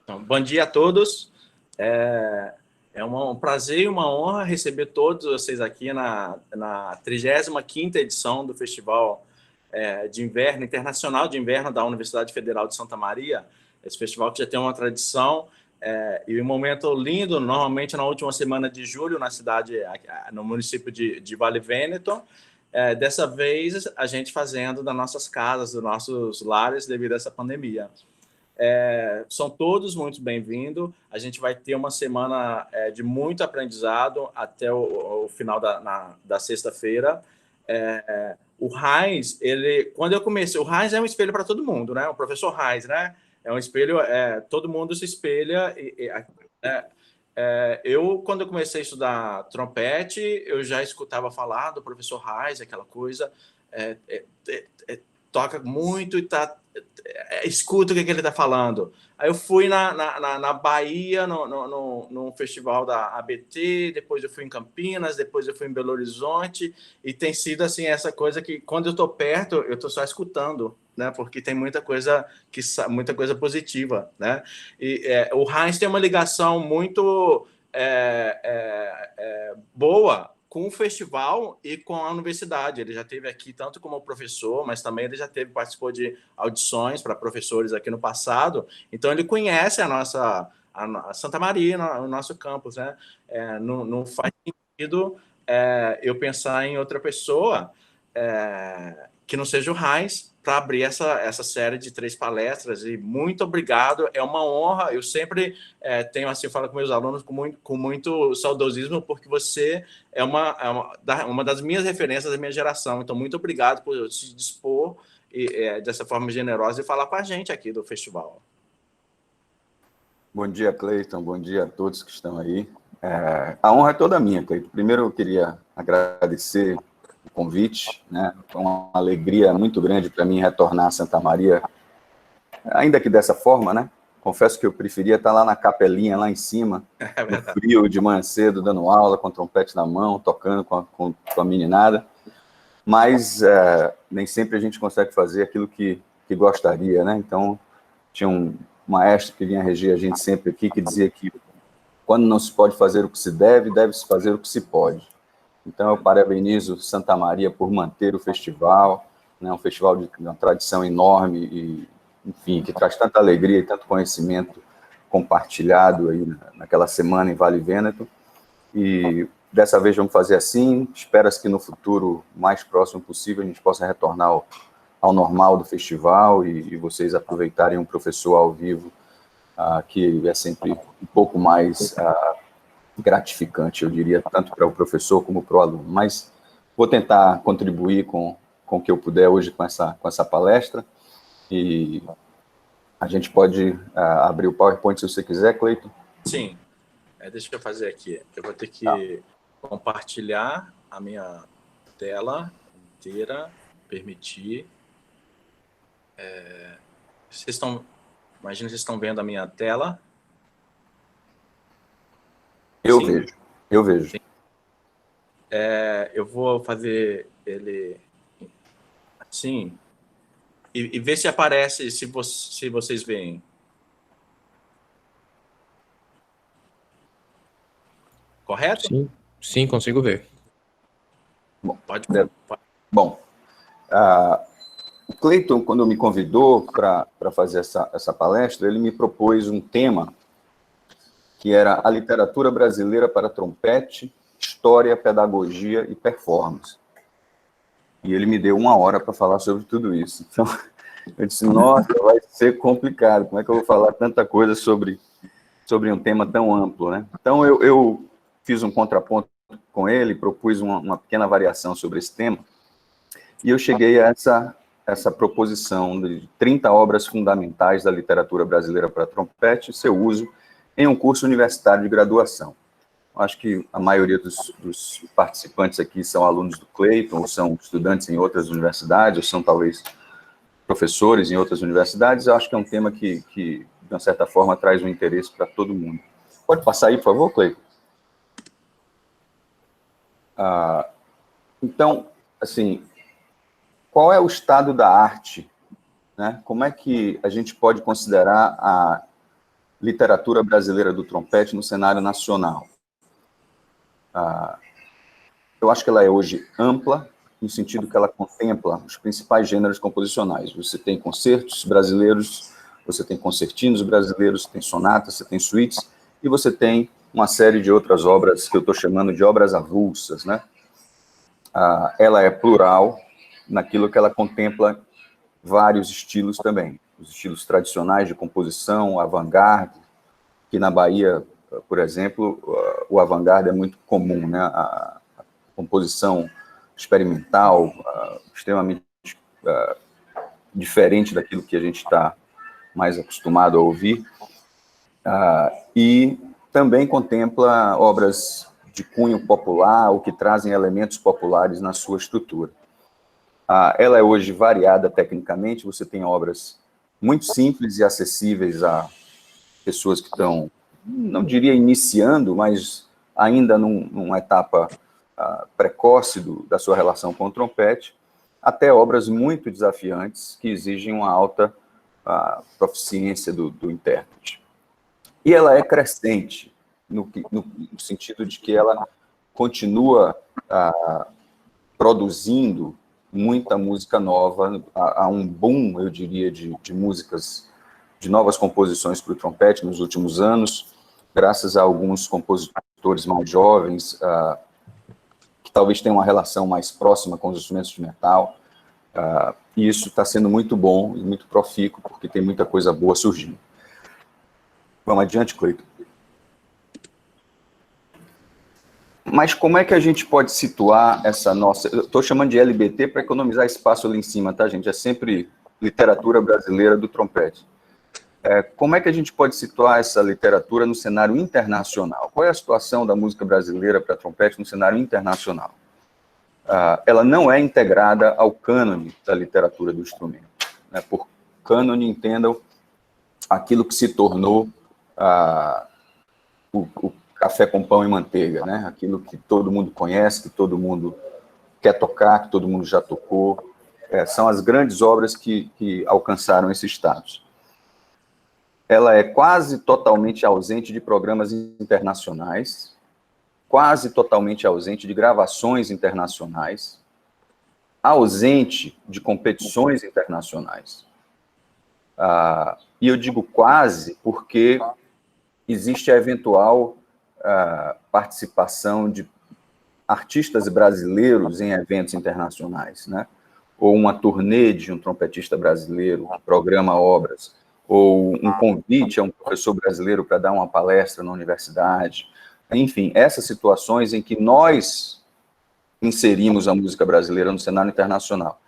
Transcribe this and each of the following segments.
Então, bom dia a todos. É um prazer e uma honra receber todos vocês aqui na 35ª edição do Festival de Inverno, Internacional de Inverno da Universidade Federal de Santa Maria. Esse festival que já tem uma tradição e um momento lindo, normalmente na última semana de julho, na cidade, no município de Vale Vêneto. Dessa vez, a gente fazendo das nossas casas, dos nossos lares, devido a essa pandemia. São todos muito bem-vindos. A gente vai ter uma semana de muito aprendizado até o final da sexta-feira. O Heinz, quando eu comecei, o Heinz é um espelho para todo mundo, né? O professor Heinz, né? É um espelho, todo mundo se espelha. Quando eu comecei a estudar trompete, eu já escutava falar do professor Heinz, aquela coisa, toca muito e escuta o que ele está falando. Aí eu fui na Bahia, no festival da ABT, depois eu fui em Campinas, depois eu fui em Belo Horizonte, e tem sido assim essa coisa que, quando eu estou perto, eu estou só escutando, né? Porque tem muita coisa positiva, né? E o Heinz tem uma ligação muito boa com o festival e com a universidade. Ele já esteve aqui tanto como professor, mas também ele já participou de audições para professores aqui no passado. Então, ele conhece a Santa Maria, o nosso campus, né? Não faz sentido eu pensar em outra pessoa que não seja o Heinz para abrir essa série de 3 palestras. E muito obrigado, é uma honra. Eu sempre tenho assim, falo com meus alunos com muito saudosismo, porque você é uma das minhas referências da minha geração. Então, muito obrigado por se dispor dessa forma generosa e falar com a gente aqui do festival. Bom dia, Cleiton. Bom dia a todos que estão aí. A honra é toda minha, Cleiton. Primeiro, eu queria agradecer o convite, né? Foi uma alegria muito grande para mim retornar a Santa Maria, ainda que dessa forma, né? Confesso que eu preferia estar lá na capelinha, lá em cima, no frio, de manhã cedo, dando aula, com trompete na mão, tocando com a meninada, mas nem sempre a gente consegue fazer aquilo que gostaria, né? Então, tinha um maestro que vinha reger a gente sempre aqui, que dizia que quando não se pode fazer o que se deve, deve-se fazer o que se pode. Então, eu parabenizo Santa Maria por manter o festival, né, um festival de uma tradição enorme e, enfim, que traz tanta alegria e tanto conhecimento compartilhado aí naquela semana em Vale Vêneto. E dessa vez vamos fazer assim. Espero-se que no futuro mais próximo possível a gente possa retornar ao normal do festival e vocês aproveitarem um professor ao vivo, que é sempre um pouco mais gratificante, eu diria, tanto para o professor como para o aluno. Mas vou tentar contribuir com o que eu puder hoje com essa palestra, e a gente pode abrir o PowerPoint se você quiser, Cleiton. Sim, deixa eu fazer aqui. Eu vou ter que compartilhar a minha tela inteira, permitir. Imagina que vocês estão vendo a minha tela. Eu vejo. Eu vou fazer ele assim e ver se aparece, se vocês veem. Correto? Sim, consigo ver. Bom, Bom, o Cleiton, quando me convidou para fazer essa palestra, ele me propôs um tema que era a literatura brasileira para trompete, história, pedagogia e performance. E ele me deu 1 hora para falar sobre tudo isso. Então, eu disse, nossa, vai ser complicado, como é que eu vou falar tanta coisa sobre um tema tão amplo, né? Então, eu fiz um contraponto com ele, propus uma pequena variação sobre esse tema, e eu cheguei a essa proposição de 30 obras fundamentais da literatura brasileira para trompete e seu uso em um curso universitário de graduação. Acho que a maioria dos participantes aqui são alunos do Cleiton, ou são estudantes em outras universidades, ou são talvez professores em outras universidades. Eu acho que é um tema que de uma certa forma, traz um interesse para todo mundo. Pode passar aí, por favor, Cleiton? Então, assim, qual é o estado da arte, né? Como é que a gente pode considerar literatura brasileira do trompete no cenário nacional. Eu acho que ela é hoje ampla, no sentido que ela contempla os principais gêneros composicionais. Você tem concertos brasileiros, você tem concertinos brasileiros, você tem sonatas, você tem suítes, e você tem uma série de outras obras que eu estou chamando de obras avulsas, né? Ela é plural naquilo que ela contempla vários estilos também. Os estilos tradicionais de composição, avant-garde, que na Bahia, por exemplo, o avant-garde é muito comum, né? A composição experimental, extremamente diferente daquilo que a gente está mais acostumado a ouvir, e também contempla obras de cunho popular, ou que trazem elementos populares na sua estrutura. Ela é hoje variada tecnicamente, você tem obras muito simples e acessíveis a pessoas que estão, não diria iniciando, mas ainda numa etapa precoce da sua relação com o trompete, até obras muito desafiantes que exigem uma alta proficiência do intérprete. E ela é crescente, no sentido de que ela continua produzindo muita música nova, há um boom, eu diria, de músicas, de novas composições para o trompete nos últimos anos, graças a alguns compositores mais jovens, que talvez tenham uma relação mais próxima com os instrumentos de metal, e isso está sendo muito bom e muito profícuo, porque tem muita coisa boa surgindo. Vamos adiante, Cleiton. Mas como é que a gente pode situar essa nossa... Eu estou chamando de LBT para economizar espaço ali em cima, tá, gente? É sempre literatura brasileira do trompete. Como é que a gente pode situar essa literatura no cenário internacional? Qual é a situação da música brasileira para trompete no cenário internacional? Ela não é integrada ao cânone da literatura do instrumento. Né? Por cânone, entendam aquilo que se tornou o café com pão e manteiga, né? Aquilo que todo mundo conhece, que todo mundo quer tocar, que todo mundo já tocou. São as grandes obras que alcançaram esse status. Ela é quase totalmente ausente de programas internacionais, quase totalmente ausente de gravações internacionais, ausente de competições internacionais. E eu digo quase porque existe a eventual participação de artistas brasileiros em eventos internacionais, né? Ou uma turnê de um trompetista brasileiro, que programa obras, ou um convite a um professor brasileiro para dar uma palestra na universidade. Enfim, essas situações em que nós inserimos a música brasileira no cenário internacional.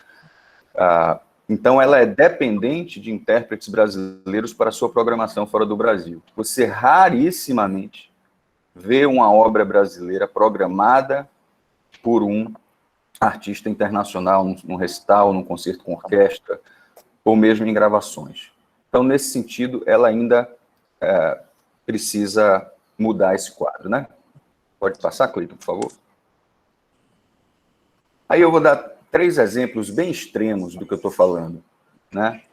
Então, ela é dependente de intérpretes brasileiros para a sua programação fora do Brasil. Você rarissimamente vê uma obra brasileira programada por um artista internacional, num recital, num concerto com orquestra, ou mesmo em gravações. Então, nesse sentido, ela ainda precisa mudar esse quadro, né? Pode passar, Cleiton, por favor? Aí eu vou dar 3 exemplos bem extremos do que eu estou falando, né?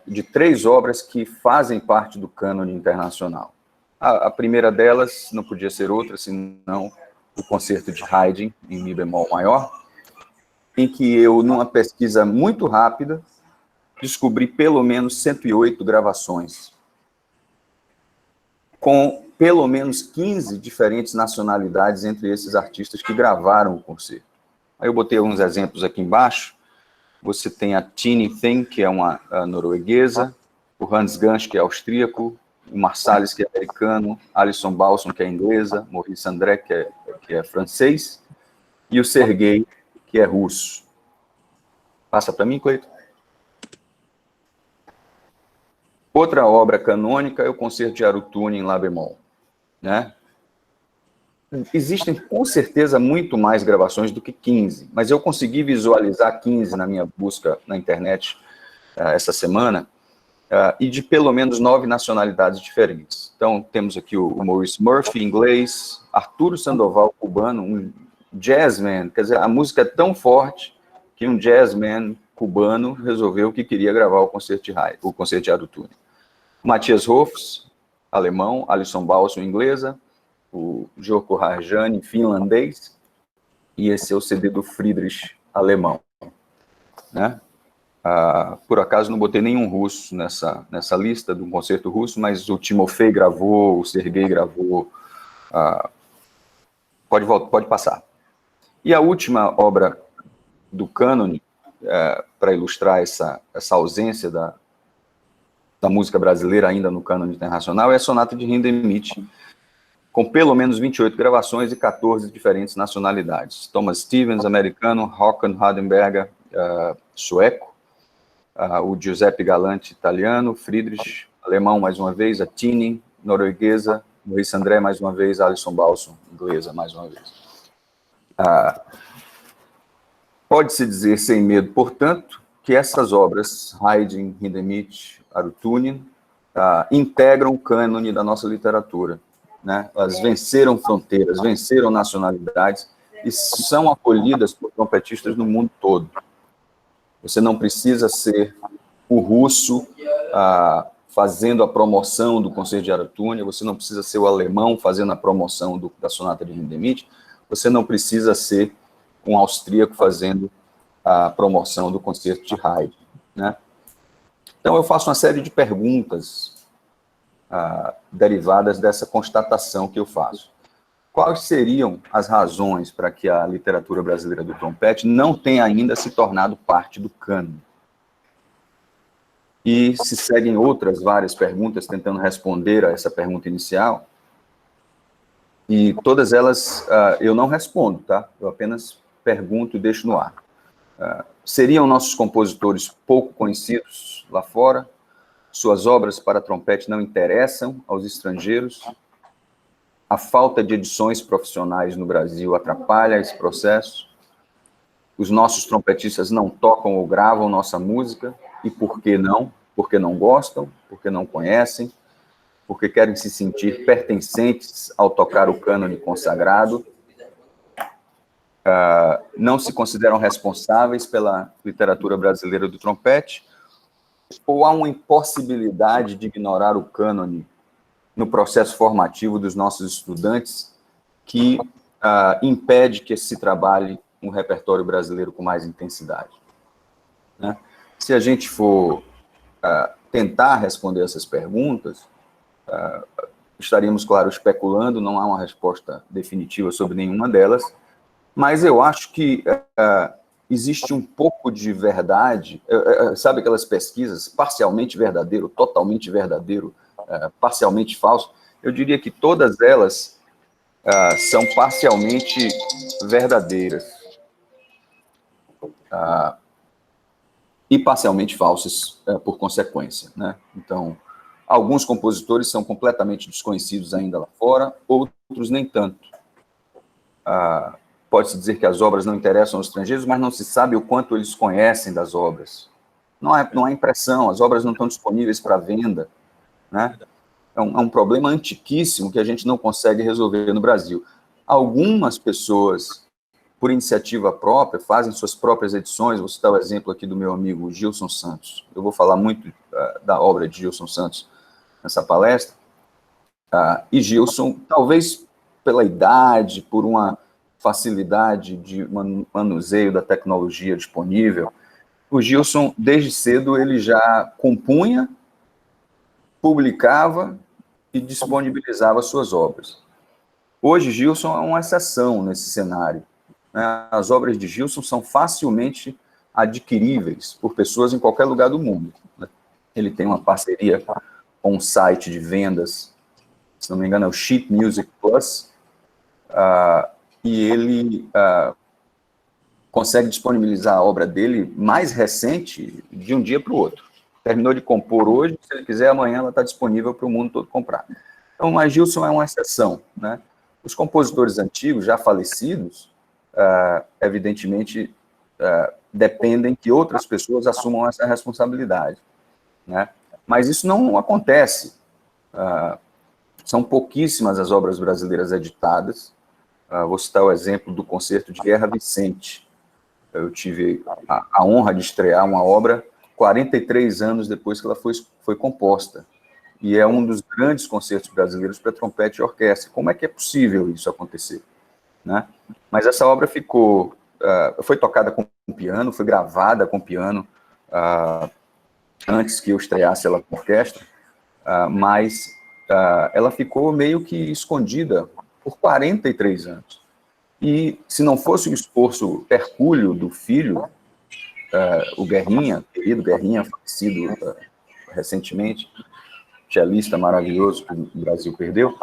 De 3 obras que fazem parte do cânone internacional. A primeira delas não podia ser outra, senão o concerto de Haydn, em Mi bemol maior, em que eu, numa pesquisa muito rápida, descobri pelo menos 108 gravações, com pelo menos 15 diferentes nacionalidades entre esses artistas que gravaram o concerto. Aí eu botei alguns exemplos aqui embaixo. Você tem a Tine Thing, que é uma norueguesa, o Hans Gansch, que é austríaco, o Marsalis, que é americano, Alison Balson, que é inglesa, Maurice André, que é francês, e o Sergei, que é russo. Passa para mim, Cleiton. Outra obra canônica é o Concerto de Arutune em Lá bemol, né? Existem, com certeza, muito mais gravações do que 15, mas eu consegui visualizar 15 na minha busca na internet essa semana, e de pelo menos 9 nacionalidades diferentes. Então, temos aqui o Maurice Murphy, inglês, Arturo Sandoval, cubano, um jazzman, quer dizer, a música é tão forte que um jazzman cubano resolveu que queria gravar o concerto de Arutune. Matias Hofs, alemão, Alison Balso, inglesa, o Joko Harjani, finlandês, e esse é o CD do Friedrich, alemão, né? Por acaso não botei nenhum russo nessa lista do concerto russo, mas o Timofei gravou, o Sergei gravou. Pode passar. E a última obra do cânone, para ilustrar essa ausência da música brasileira ainda no cânone internacional, é a Sonata de Hindemith, com pelo menos 28 gravações e 14 diferentes nacionalidades. Thomas Stevens, americano, Håkan Hardenberger, sueco, o Giuseppe Galante, italiano, Friedrich, alemão, mais uma vez, a Tini, norueguesa, Maurice André, mais uma vez, Alison Balso, inglesa, mais uma vez. Pode-se dizer sem medo, portanto, que essas obras, Haydn, Hindemith, Arutunin, integram o cânone da nossa literatura, né? Elas venceram fronteiras, venceram nacionalidades e são acolhidas por trompetistas no mundo todo. Você não precisa ser o russo fazendo a promoção do concerto de Arutunin, você não precisa ser o alemão fazendo a promoção da sonata de Hindemith, você não precisa ser um austríaco fazendo a promoção do concerto de Haydn, né? Então, eu faço uma série de perguntas derivadas dessa constatação que eu faço. Quais seriam as razões para que a literatura brasileira do trompete não tenha ainda se tornado parte do cânone? E se seguem outras várias perguntas tentando responder a essa pergunta inicial, e todas elas eu não respondo, tá? Eu apenas pergunto e deixo no ar. Seriam nossos compositores pouco conhecidos lá fora? Suas obras para trompete não interessam aos estrangeiros? A falta de edições profissionais no Brasil atrapalha esse processo? Os nossos trompetistas não tocam ou gravam nossa música? E por que não? Porque não gostam? Porque não conhecem? Porque querem se sentir pertencentes ao tocar o cânone consagrado? Não se consideram responsáveis pela literatura brasileira do trompete? Ou há uma impossibilidade de ignorar o cânone no processo formativo dos nossos estudantes que impede que se trabalhe um repertório brasileiro com mais intensidade, né? Se a gente for tentar responder essas perguntas, estaríamos, claro, especulando, não há uma resposta definitiva sobre nenhuma delas, mas eu acho que existe um pouco de verdade, sabe aquelas pesquisas, parcialmente verdadeiro, totalmente verdadeiro, parcialmente falso? Eu diria que todas elas são parcialmente verdadeiras e parcialmente falsas por consequência, né? Então, alguns compositores são completamente desconhecidos ainda lá fora, outros nem tanto. Pode-se dizer que as obras não interessam aos estrangeiros, mas não se sabe o quanto eles conhecem das obras. Não há impressão, as obras não estão disponíveis para venda, né? É um problema antiquíssimo que a gente não consegue resolver no Brasil. Algumas pessoas, por iniciativa própria, fazem suas próprias edições. Vou citar o exemplo aqui do meu amigo Gilson Santos. Eu vou falar muito da obra de Gilson Santos nessa palestra. E Gilson, talvez pela idade, por uma facilidade de manuseio da tecnologia disponível, o Gilson, desde cedo, ele já compunha, publicava e disponibilizava suas obras. Hoje, Gilson é uma exceção nesse cenário, né? As obras de Gilson são facilmente adquiríveis por pessoas em qualquer lugar do mundo, né? Ele tem uma parceria com um site de vendas, se não me engano é o Sheet Music Plus, e ele consegue disponibilizar a obra dele mais recente de um dia para o outro. Terminou de compor hoje, se ele quiser, amanhã ela está disponível para o mundo todo comprar. Então, mas Gilson é uma exceção, né? Os compositores antigos, já falecidos, evidentemente, dependem que outras pessoas assumam essa responsabilidade, né? Mas isso não acontece. São pouquíssimas as obras brasileiras editadas. Vou citar o exemplo do Concerto de Guerra Vicente. Eu tive a honra de estrear uma obra 43 anos depois que ela foi composta. e é um dos grandes concertos brasileiros para trompete e orquestra. Como é que é possível isso acontecer? Né? Mas essa obra foi tocada com piano, foi gravada com piano, antes que eu estreasse ela com orquestra, mas ela ficou meio que escondida por 43 anos. E se não fosse o esforço hercúleo do filho, o Guerrinha, querido Guerrinha, falecido recentemente, cellista maravilhoso que o Brasil perdeu,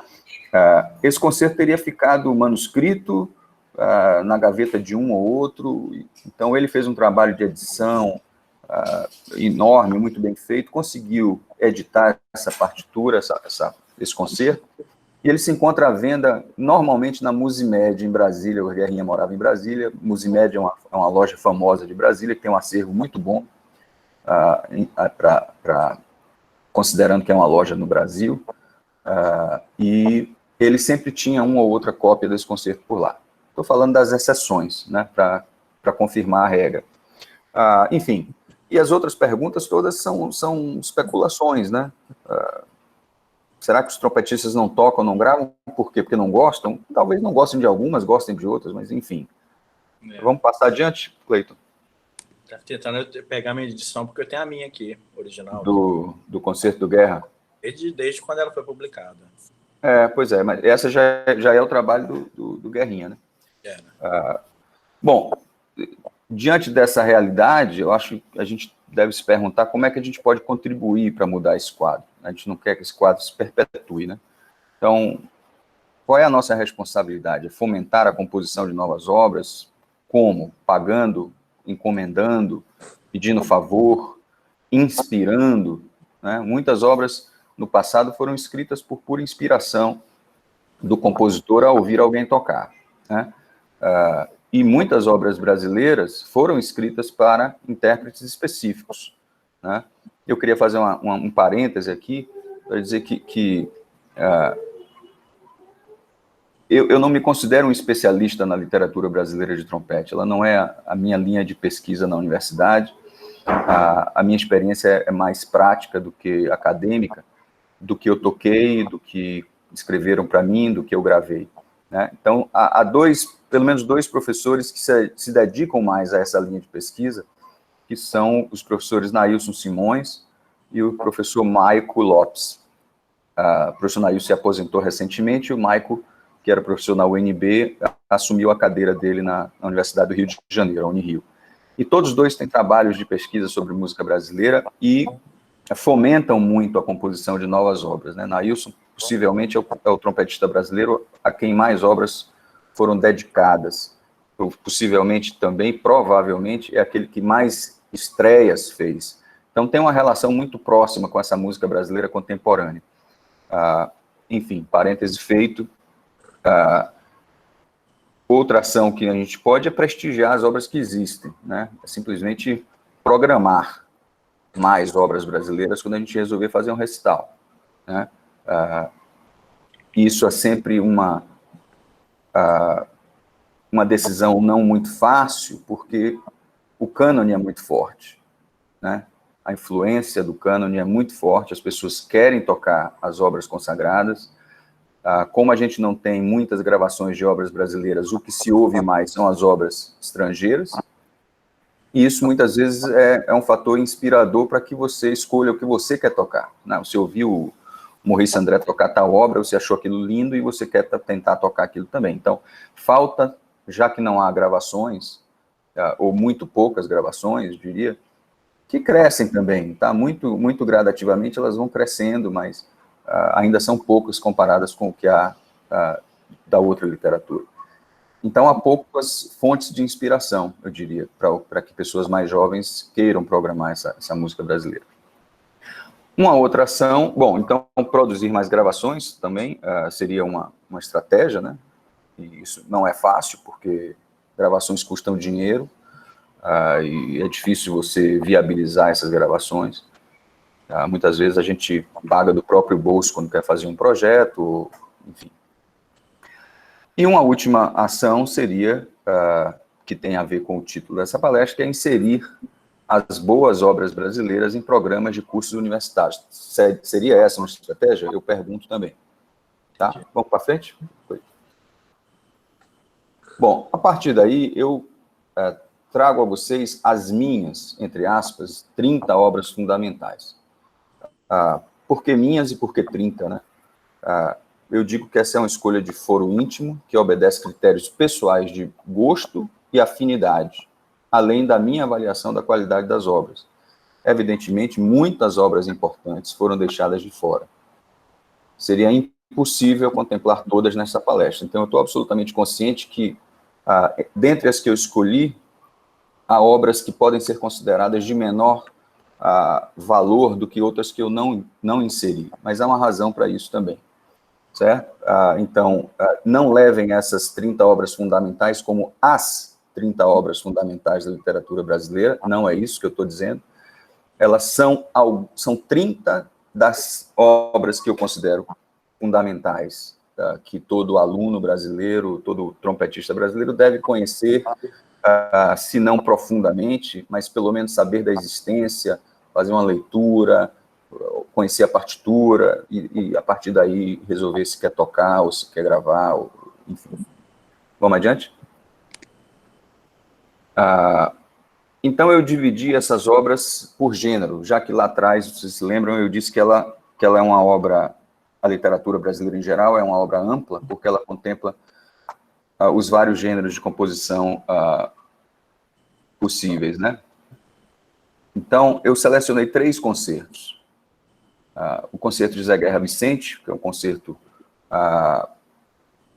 esse concerto teria ficado manuscrito na gaveta de um ou outro. Então ele fez um trabalho de edição enorme, muito bem feito, conseguiu editar essa partitura, esse concerto, e ele se encontra à venda normalmente na Musimed em Brasília. O Guerrinha morava em Brasília. Musimed é uma loja famosa de Brasília, que tem um acervo muito bom, considerando que é uma loja no Brasil, e ele sempre tinha uma ou outra cópia desse concerto por lá. Estou falando das exceções, né, para confirmar a regra. Enfim, e as outras perguntas todas são especulações, né? Será que os trompetistas não tocam, não gravam? Por quê? Porque não gostam? Talvez não gostem de algumas, gostem de outras, mas enfim. Vamos passar adiante, Cleiton? Tá tentando pegar minha edição, porque eu tenho a minha aqui, original. Do Concerto do Guerra? Desde quando ela foi publicada. Pois é, mas essa já é o trabalho do Guerrinha, né? Bom, diante dessa realidade, eu acho que a gente deve se perguntar como é que a gente pode contribuir para mudar esse quadro. A gente não quer que esse quadro se perpetue, né? Então, qual é a nossa responsabilidade? É fomentar a composição de novas obras? Como? Pagando, encomendando, pedindo favor, inspirando, né? Muitas obras no passado foram escritas por pura inspiração do compositor ao ouvir alguém tocar, né? E muitas obras brasileiras foram escritas para intérpretes específicos, né? Eu queria fazer um parêntese aqui para dizer que eu não me considero um especialista na literatura brasileira de trompete. Ela não é a minha linha de pesquisa na universidade. A minha experiência é mais prática do que acadêmica, do que eu toquei, do que escreveram para mim, do que eu gravei, né? Então, há pelo menos dois professores que se dedicam mais a essa linha de pesquisa, que são os professores Nailson Simões e o professor Maico Lopes. O professor Nailson se aposentou recentemente, e o Maico, que era professor na UNB, assumiu a cadeira dele na Universidade do Rio de Janeiro, a Unirio. E todos os dois têm trabalhos de pesquisa sobre música brasileira e fomentam muito a composição de novas obras, né? Nailson, possivelmente, é o trompetista brasileiro a quem mais obras foram dedicadas. Possivelmente também, provavelmente, é aquele que mais estreias fez. Então, tem uma relação muito próxima com essa música brasileira contemporânea. Enfim, parêntese feito. Outra ação que a gente pode é prestigiar as obras que existem, né? É simplesmente programar mais obras brasileiras quando a gente resolver fazer um recital, né? Isso é sempre uma decisão não muito fácil, porque o cânone é muito forte, né? A influência do cânone é muito forte, as pessoas querem tocar as obras consagradas. Como a gente não tem muitas gravações de obras brasileiras, o que se ouve mais são as obras estrangeiras, e isso muitas vezes é um fator inspirador para que você escolha o que você quer tocar, né? Você ouviu o Maurice André tocar tal obra, você achou aquilo lindo e você quer tentar tocar aquilo também. Então, falta, já que não há gravações, ou muito poucas gravações, diria, que crescem também, tá? Muito, muito gradativamente elas vão crescendo, mas ainda são poucas comparadas com o que há da outra literatura. Então, há poucas fontes de inspiração, eu diria, para que pessoas mais jovens queiram programar essa música brasileira. Uma outra ação, bom, então, produzir mais gravações também seria uma estratégia, né? E isso não é fácil, porque gravações custam dinheiro, e é difícil você viabilizar essas gravações. Muitas vezes a gente paga do próprio bolso quando quer fazer um projeto, enfim. E uma última ação seria, que tem a ver com o título dessa palestra, que é inserir as boas obras brasileiras em programas de cursos universitários. Seria essa uma estratégia? Eu pergunto também. Tá? Vamos para frente? Foi. Bom, a partir daí, eu trago a vocês as minhas, entre aspas, 30 obras fundamentais. Por que minhas e por que 30, né? Eu digo que essa é uma escolha de foro íntimo, que obedece critérios pessoais de gosto e afinidade, além da minha avaliação da qualidade das obras. Evidentemente, muitas obras importantes foram deixadas de fora. Seria impossível contemplar todas nessa palestra. Então, eu estou absolutamente consciente que, dentre as que eu escolhi, há obras que podem ser consideradas de menor valor do que outras que eu não inseri. Mas há uma razão para isso também. Certo? Então, não levem essas 30 obras fundamentais como as 30 obras fundamentais da literatura brasileira, não é isso que eu estou dizendo. Elas são 30 das obras que eu considero fundamentais, que todo aluno brasileiro, todo trompetista brasileiro deve conhecer, se não profundamente, mas pelo menos saber da existência, fazer uma leitura, conhecer a partitura e a partir daí resolver se quer tocar ou se quer gravar, enfim. Vamos adiante? Então, eu dividi essas obras por gênero, já que lá atrás, vocês se lembram, eu disse que ela é uma obra, a literatura brasileira em geral é uma obra ampla, porque ela contempla os vários gêneros de composição possíveis, né? Então, eu selecionei 3 concertos. O concerto de Zé Guerra Vicente, que é um concerto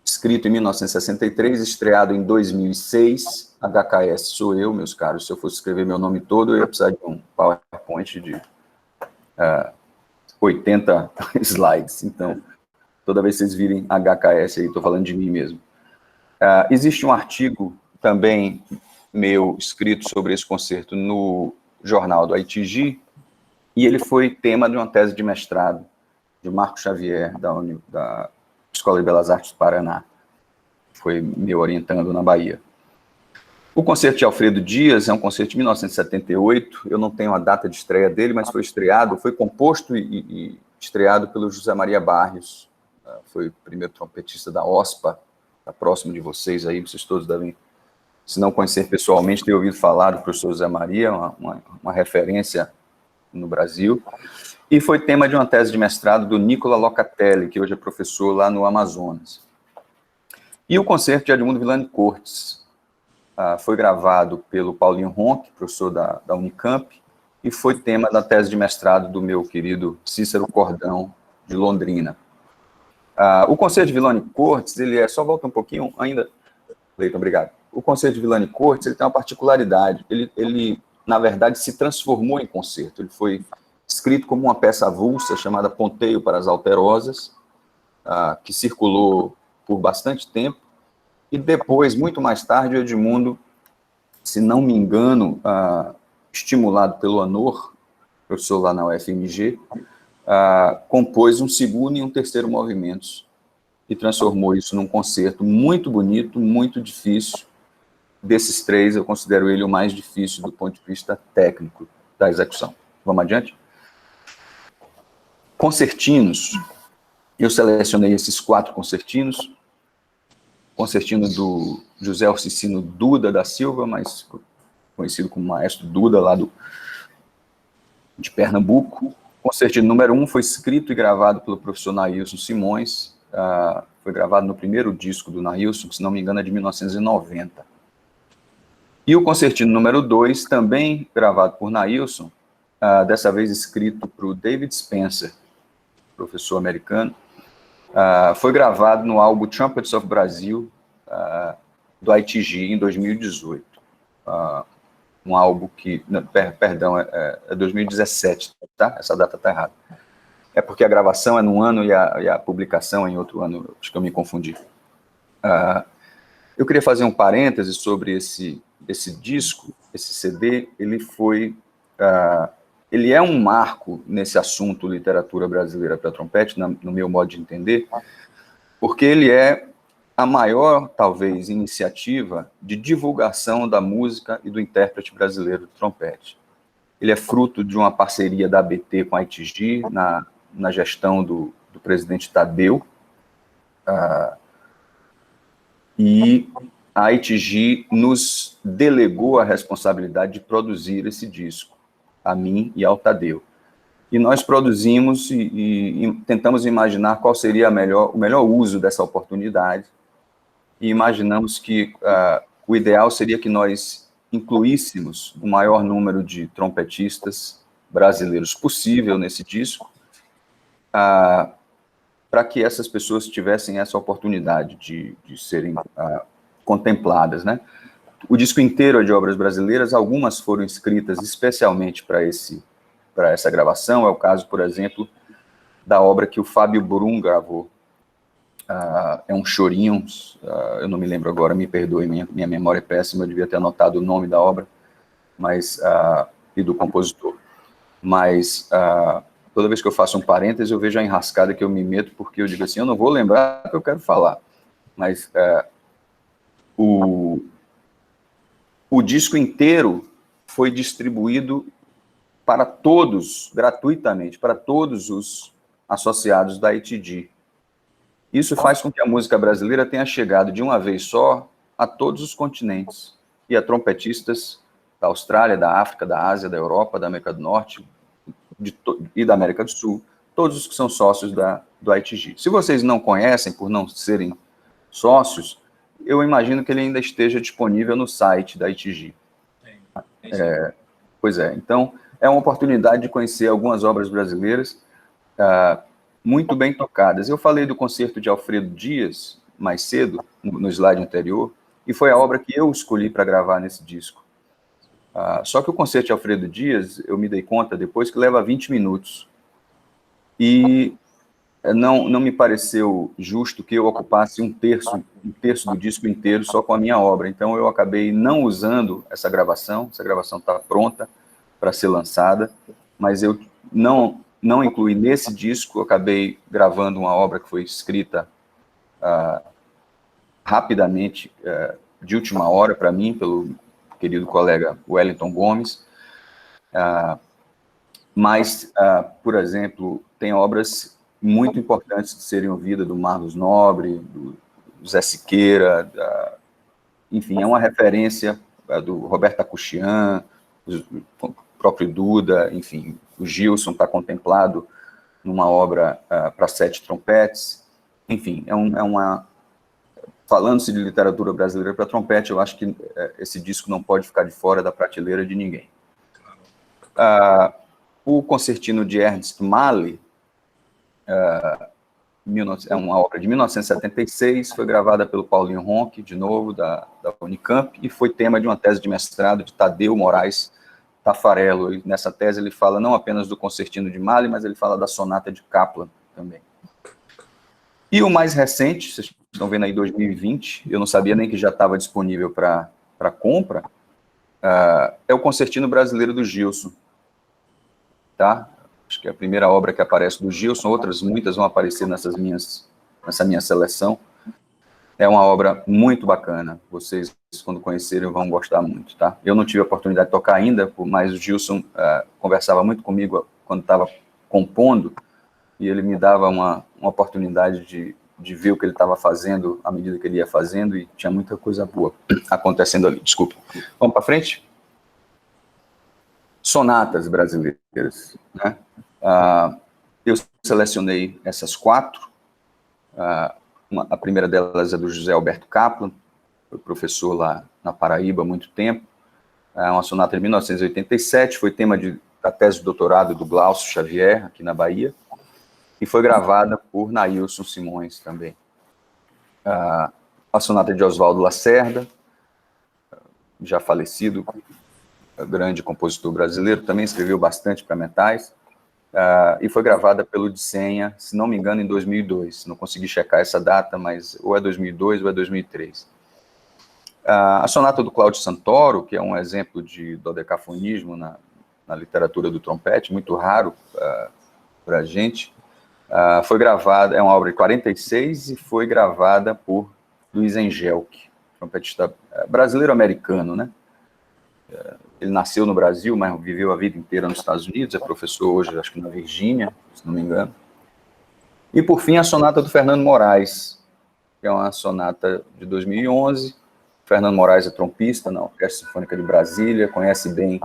escrito em 1963, estreado em 2006, HKS sou eu, meus caros, se eu fosse escrever meu nome todo, eu ia precisar de um PowerPoint de 80 slides, então, toda vez que vocês virem HKS aí, estou falando de mim mesmo. Existe um artigo também meu escrito sobre esse concerto no jornal do ITG, e ele foi tema de uma tese de mestrado de Marco Xavier, da Escola de Belas Artes do Paraná. Foi me orientando na Bahia. O concerto de Alfredo Dias é um concerto de 1978, eu não tenho a data de estreia dele, mas foi composto e estreado pelo José Maria Barrios, foi o primeiro trompetista da OSPA, está próximo de vocês aí, vocês todos devem, se não conhecer pessoalmente, ter ouvido falar do professor José Maria, uma referência no Brasil, e foi tema de uma tese de mestrado do Nicola Locatelli, que hoje é professor lá no Amazonas. E o concerto de Edmundo Villani Cortes foi gravado pelo Paulinho Ronck, professor da Unicamp, e foi tema da tese de mestrado do meu querido Cícero Cordão, de Londrina. O concerto de Villani Cortes, só volta um pouquinho ainda, Leiton, obrigado. O concerto de Villani Cortes, ele tem uma particularidade, ele na verdade, se transformou em concerto. Ele foi escrito como uma peça avulsa, chamada Ponteio para as Alterosas, que circulou por bastante tempo, e depois, muito mais tarde, o Edmundo, se não me engano, estimulado pelo Anor, professor lá na UFMG, compôs um segundo e um terceiro movimentos, e transformou isso num concerto muito bonito, muito difícil. Desses 3, eu considero ele o mais difícil do ponto de vista técnico da execução. Vamos adiante? Concertinos. Eu selecionei esses 4 concertinos. Concertino do José Orsicino Duda da Silva, mais conhecido como Maestro Duda, lá de Pernambuco. Concertino número 1 foi escrito e gravado pelo professor Nailson Simões. Foi gravado no primeiro disco do Nailson, que, se não me engano, é de 1990. E o concertino número 2, também gravado por Nailson, dessa vez escrito para o David Spencer, professor americano, foi gravado no álbum Trumpets of Brazil, do ITG, em 2018. Um álbum que, perdão, é 2017, tá? Essa data está errada. É porque a gravação é num ano e a publicação é em outro ano, acho que eu me confundi. Eu queria fazer um parêntese sobre esse disco, esse CD. Ele é um marco nesse assunto literatura brasileira para trompete, no meu modo de entender, porque ele é a maior, talvez, iniciativa de divulgação da música e do intérprete brasileiro de trompete. Ele é fruto de uma parceria da ABT com a ITG, na gestão do presidente Tadeu, e a ITG nos delegou a responsabilidade de produzir esse disco, a mim e ao Tadeu. E nós produzimos e tentamos imaginar qual seria o melhor uso dessa oportunidade, e imaginamos que o ideal seria que nós incluíssemos o maior número de trompetistas brasileiros possível nesse disco, para que essas pessoas tivessem essa oportunidade de serem contempladas, né? O disco inteiro é de obras brasileiras, algumas foram escritas especialmente para essa gravação. É o caso, por exemplo, da obra que o Fábio Brum gravou. É um chorinho, eu não me lembro agora, me perdoe, minha memória é péssima, eu devia ter anotado o nome da obra, e do compositor. Mas toda vez que eu faço um parêntese, eu vejo a enrascada que eu me meto, porque eu digo assim, eu não vou lembrar o que eu quero falar. Mas o disco inteiro foi distribuído para todos, gratuitamente, para todos os associados da ITG. Isso faz com que a música brasileira tenha chegado de uma vez só a todos os continentes, e a trompetistas da Austrália, da África, da Ásia, da Europa, da América do Norte e da América do Sul, todos os que são sócios do ITG. Se vocês não conhecem, por não serem sócios, eu imagino que ele ainda esteja disponível no site da ITG. Pois é, então é uma oportunidade de conhecer algumas obras brasileiras muito bem tocadas. Eu falei do concerto de Alfredo Dias mais cedo, no slide anterior, e foi a obra que eu escolhi para gravar nesse disco. Só que o concerto de Alfredo Dias, eu me dei conta depois que leva 20 minutos. E não me pareceu justo que eu ocupasse um terço do disco inteiro só com a minha obra. Então eu acabei não usando essa gravação está pronta para ser lançada, mas eu não incluí nesse disco. Eu acabei gravando uma obra que foi escrita rapidamente, de última hora para mim, pelo querido colega Wellington Gomes, mas, por exemplo, tem obras muito importantes de serem ouvidas, do Marlos Nobre, do Zé Siqueira, enfim, é uma referência do Roberto Acuchian, o próprio Duda, enfim, o Gilson está contemplado numa obra para 7 trompetes, enfim, falando-se de literatura brasileira para trompete, eu acho que esse disco não pode ficar de fora da prateleira de ninguém. O Concertino de Ernst Mahler é uma obra de 1976, foi gravada pelo Paulinho Ronck, de novo, da Unicamp, e foi tema de uma tese de mestrado de Tadeu Moraes Tafarello. E nessa tese ele fala não apenas do Concertino de Mahler, mas ele fala da Sonata de Kaplan também. E o mais recente, vocês estão vendo aí 2020, eu não sabia nem que já estava disponível para compra, é o Concertino Brasileiro do Gilson. Tá? Acho que é a primeira obra que aparece do Gilson, outras muitas vão aparecer nessa minha seleção. É uma obra muito bacana, vocês, quando conhecerem, vão gostar muito, tá? Eu não tive a oportunidade de tocar ainda, mas o Gilson conversava muito comigo quando estava compondo, e ele me dava uma oportunidade de ver o que ele estava fazendo à medida que ele ia fazendo, e tinha muita coisa boa acontecendo ali. Desculpa. Vamos para frente? Sonatas brasileiras, né? Eu selecionei essas 4. A primeira delas é do José Alberto Kaplan, foi professor lá na Paraíba há muito tempo. É uma sonata de 1987, foi tema da tese de doutorado do Glaucio Xavier, aqui na Bahia, e foi gravada por Nailson Simões também. A sonata de Oswaldo Lacerda, já falecido, grande compositor brasileiro, também escreveu bastante para metais, e foi gravada pelo Dissenha, se não me engano, em 2002. Não consegui checar essa data, mas ou é 2002 ou é 2003. A sonata do Cláudio Santoro, que é um exemplo de dodecafonismo na literatura do trompete, muito raro para a gente, foi gravada, é uma obra de 46 e foi gravada por Luiz Engelke, trompetista brasileiro-americano, né? ele nasceu no Brasil, mas viveu a vida inteira nos Estados Unidos, é professor hoje, acho que na Virgínia, se não me engano. E, por fim, a sonata do Fernando Moraes, que é uma sonata de 2011. Fernando Moraes é trompista na Orquestra Sinfônica de Brasília, conhece bem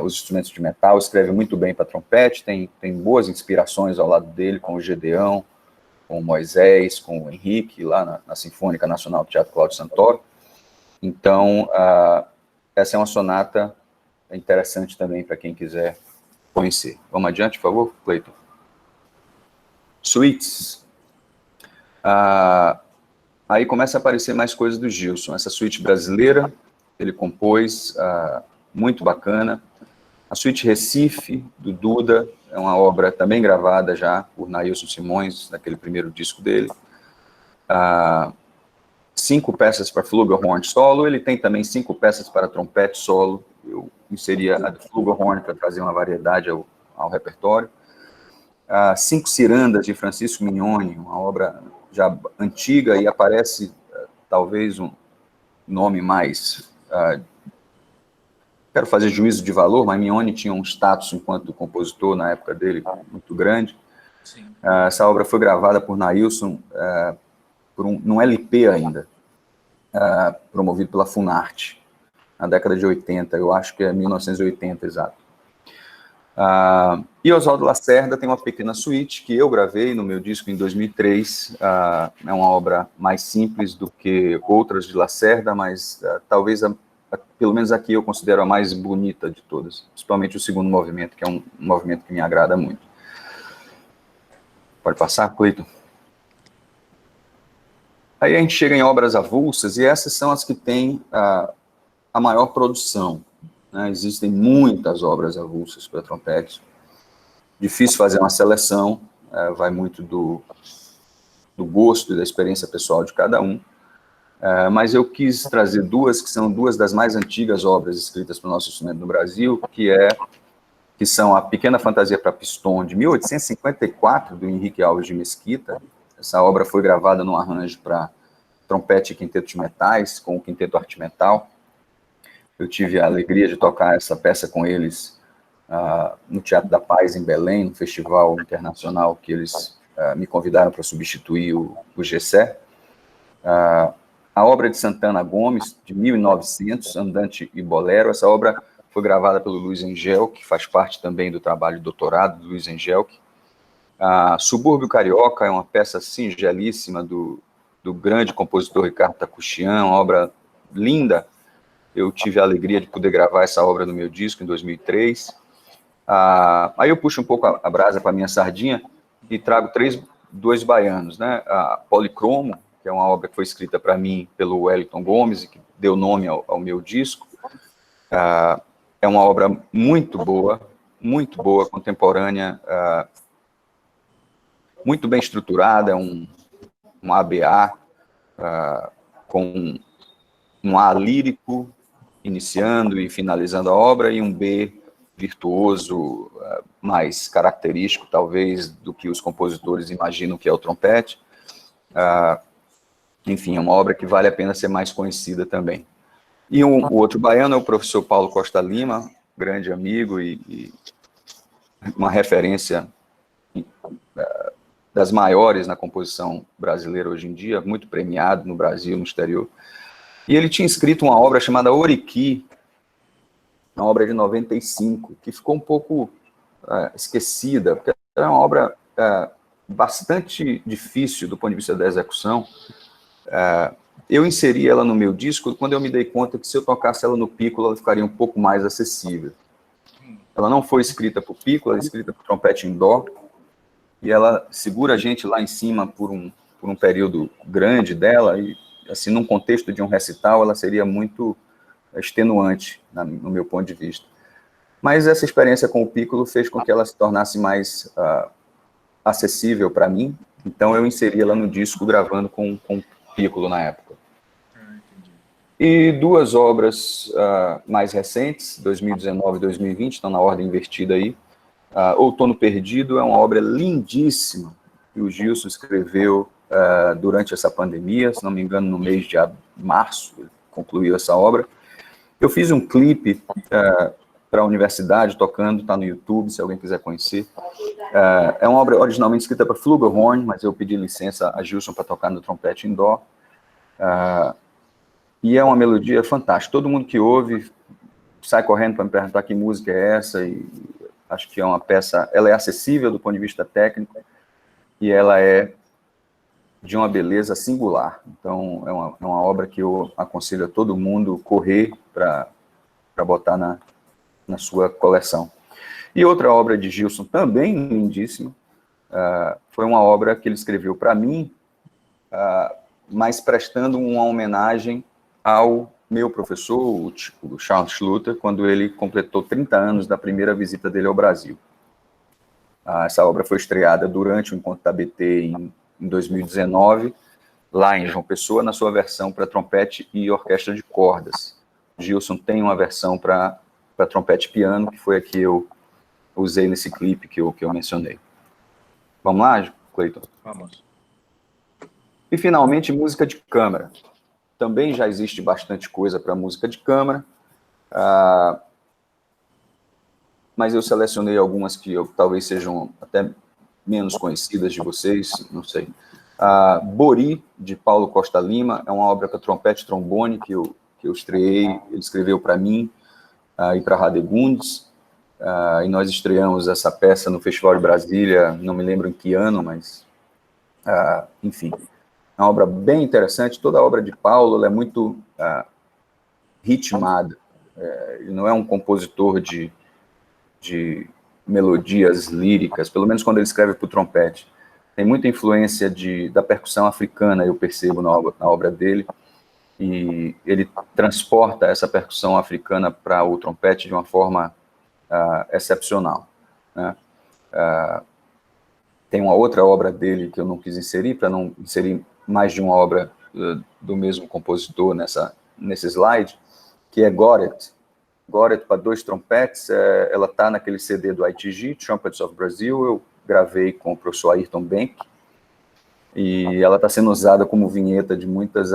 os instrumentos de metal, escreve muito bem para trompete, tem boas inspirações ao lado dele, com o Gedeão, com o Moisés, com o Henrique, lá na Sinfônica Nacional do Teatro Cláudio Santoro. Então, essa é uma sonata interessante também para quem quiser conhecer. Vamos adiante, por favor, Cleiton. Suítes. Aí começa a aparecer mais coisas do Gilson. Essa suíte brasileira, ele compôs, muito bacana. A suíte Recife, do Duda, é uma obra também gravada já por Nailson Simões, naquele primeiro disco dele. 5 peças para flugelhorn solo, ele tem também 5 peças para trompete solo. Eu inseria a do flugelhorn para trazer uma variedade ao repertório. 5 cirandas de Francisco Mignoni, uma obra já antiga, e aparece talvez um nome mais... quero fazer juízo de valor, mas Mignoni tinha um status enquanto compositor na época dele muito grande. Essa obra foi gravada por Nailson num LP ainda, promovido pela Funarte, na década de 80, eu acho que é 1980, exato. E Oswaldo Lacerda tem uma pequena suíte que eu gravei no meu disco em 2003. É uma obra mais simples do que outras de Lacerda, mas talvez, pelo menos aqui, eu considero a mais bonita de todas, principalmente o segundo movimento, que é um movimento que me agrada muito. Pode passar, Cleiton? Aí a gente chega em obras avulsas, e essas são as que têm a maior produção. Né? Existem muitas obras avulsas para trompete. Difícil fazer uma seleção, vai muito do gosto e da experiência pessoal de cada um. Mas eu quis trazer 2, que são 2 das mais antigas obras escritas para o nosso instrumento no Brasil, que são a Pequena Fantasia para Piston, de 1854, do Henrique Alves de Mesquita. Essa obra foi gravada num arranjo para trompete e quinteto de metais, com o Quinteto Arte Metal. Eu tive a alegria de tocar essa peça com eles no Teatro da Paz, em Belém, no festival internacional que eles me convidaram para substituir o Gessé. A obra de Santana Gomes, de 1900, Andante e Bolero. Essa obra foi gravada pelo Luiz Engel, que faz parte também do trabalho de doutorado do Luiz Engel. Subúrbio Carioca é uma peça singelíssima do grande compositor Ricardo Takuchian, uma obra linda. Eu tive a alegria de poder gravar essa obra no meu disco em 2003. Aí eu puxo um pouco a brasa para a minha sardinha e trago 2 baianos, né? A Policromo, que é uma obra que foi escrita para mim pelo Wellington Gomes e que deu nome ao meu disco. É uma obra muito boa, contemporânea, muito bem estruturada, é um ABA com um A lírico, iniciando e finalizando a obra, e um B virtuoso, mais característico, talvez, do que os compositores imaginam que é o trompete. Enfim, é uma obra que vale a pena ser mais conhecida também. E o outro baiano é o professor Paulo Costa Lima, grande amigo e uma referência das maiores na composição brasileira hoje em dia, muito premiado no Brasil, no exterior. E ele tinha escrito uma obra chamada Oriqui, uma obra de 95, que ficou um pouco esquecida, porque era uma obra bastante difícil do ponto de vista da execução. Eu inseri ela no meu disco quando eu me dei conta que se eu tocasse ela no piccolo, ela ficaria um pouco mais acessível. Ela não foi escrita para o piccolo, ela é escrita para o trompete em dó, e ela segura a gente lá em cima por um período grande dela, e assim, num contexto de um recital, ela seria muito extenuante, no meu ponto de vista. Mas essa experiência com o piccolo fez com que ela se tornasse mais acessível para mim, então eu inseri ela no disco gravando com piccolo na época. E 2 obras mais recentes, 2019 e 2020, estão na ordem invertida aí. Outono Perdido é uma obra lindíssima que o Gilson escreveu durante essa pandemia, se não me engano, no mês de março, ele concluiu essa obra. Eu fiz um clipe para a universidade, tocando, está no YouTube, se alguém quiser conhecer. É uma obra originalmente escrita para flugelhorn, mas eu pedi licença a Gilson para tocar no trompete em dó. E é uma melodia fantástica. Todo mundo que ouve sai correndo para me perguntar que música é essa, e acho que é uma peça, ela é acessível do ponto de vista técnico, e ela é de uma beleza singular. Então, é uma obra que eu aconselho a todo mundo correr para botar na sua coleção. E outra obra de Gilson, também lindíssima, foi uma obra que ele escreveu para mim, mas prestando uma homenagem ao meu professor, o Charles Schluter, quando ele completou 30 anos da primeira visita dele ao Brasil. Essa obra foi estreada durante o Encontro da BT em 2019, lá em João Pessoa, na sua versão para trompete e orquestra de cordas. Gilson tem uma versão para trompete e piano, que foi a que eu usei nesse clipe que eu mencionei. Vamos lá, Cleiton? Vamos. E, finalmente, música de câmara. Também já existe bastante coisa para música de câmara, mas eu selecionei algumas que talvez sejam até menos conhecidas de vocês, não sei. Bori, de Paulo Costa Lima, é uma obra para trompete e trombone que eu estreei, ele escreveu para mim e para Radegundes, e nós estreamos essa peça no Festival de Brasília, não me lembro em que ano, mas, enfim, é uma obra bem interessante. Toda a obra de Paulo é muito ritmada, ele não é um compositor de melodias líricas, pelo menos quando ele escreve para o trompete. Tem muita influência da percussão africana, eu percebo na obra dele, e ele transporta essa percussão africana para o trompete de uma forma excepcional, né? Tem uma outra obra dele que eu não quis inserir, para não inserir mais de uma obra do mesmo compositor nesse slide, que é Goret. Goret para 2 trompetes, ela está naquele CD do ITG, Trumpets of Brazil, eu gravei com o professor Ayrton Bank, e ela está sendo usada como vinheta de muitos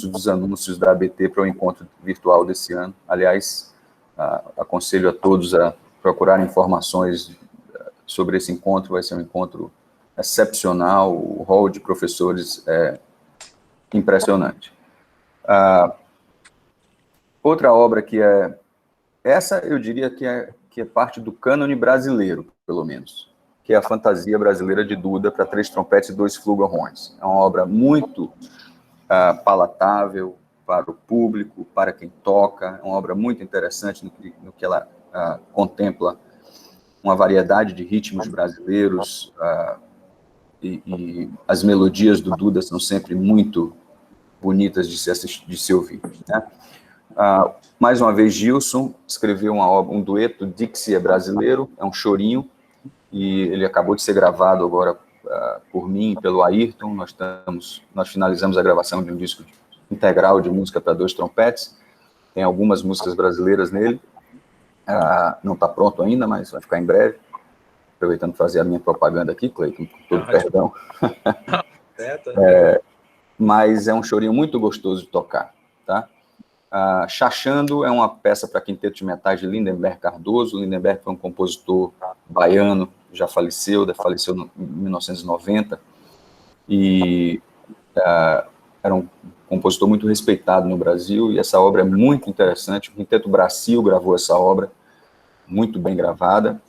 dos anúncios da ABT para o encontro virtual desse ano. Aliás, aconselho a todos a procurarem informações sobre esse encontro, vai ser um encontro excepcional, o hall de professores é impressionante. Outra obra que essa eu diria que é parte do cânone brasileiro, pelo menos, que é a Fantasia Brasileira de Duda para 3 trompetes e 2 flugelhorns. É uma obra muito palatável para o público, para quem toca, é uma obra muito interessante no que ela contempla uma variedade de ritmos brasileiros, e as melodias do Duda são sempre muito bonitas de se ouvir, né? Mais uma vez, Gilson escreveu um dueto, Dixie é Brasileiro, é um chorinho, e ele acabou de ser gravado agora por mim e pelo Ayrton. Nós finalizamos a gravação de um disco integral de música para 2 trompetes, tem algumas músicas brasileiras nele, não está pronto ainda, mas vai ficar em breve. Aproveitando fazer a minha propaganda aqui, Cleiton, com todo perdão. Mas é um chorinho muito gostoso de tocar, tá? Chachando é uma peça para quinteto de metais de Lindenberg Cardoso. Lindenberg foi um compositor baiano, já faleceu em 1990, e era um compositor muito respeitado no Brasil, e essa obra é muito interessante. O Quinteto Brasil gravou essa obra, muito bem gravada.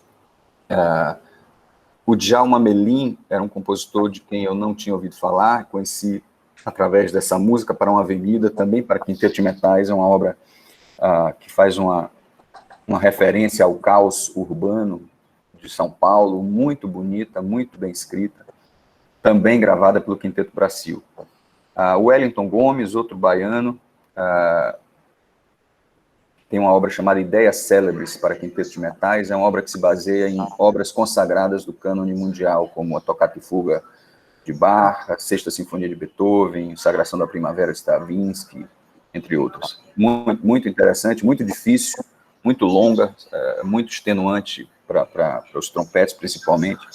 O Djalma Melim era um compositor de quem eu não tinha ouvido falar, conheci através dessa música para uma avenida, também para quinteto de metais. É uma obra que faz uma referência ao caos urbano de São Paulo, muito bonita, muito bem escrita, também gravada pelo Quinteto Brasil. Wellington Gomes, outro baiano, tem uma obra chamada Ideias Célebres para Quinteto de Metais. É uma obra que se baseia em obras consagradas do cânone mundial, como a Toccata e Fuga de Bach, a Sexta Sinfonia de Beethoven, Sagração da Primavera de Stravinsky, entre outros. Muito, muito interessante, muito difícil, muito longa, muito extenuante para os trompetes, principalmente,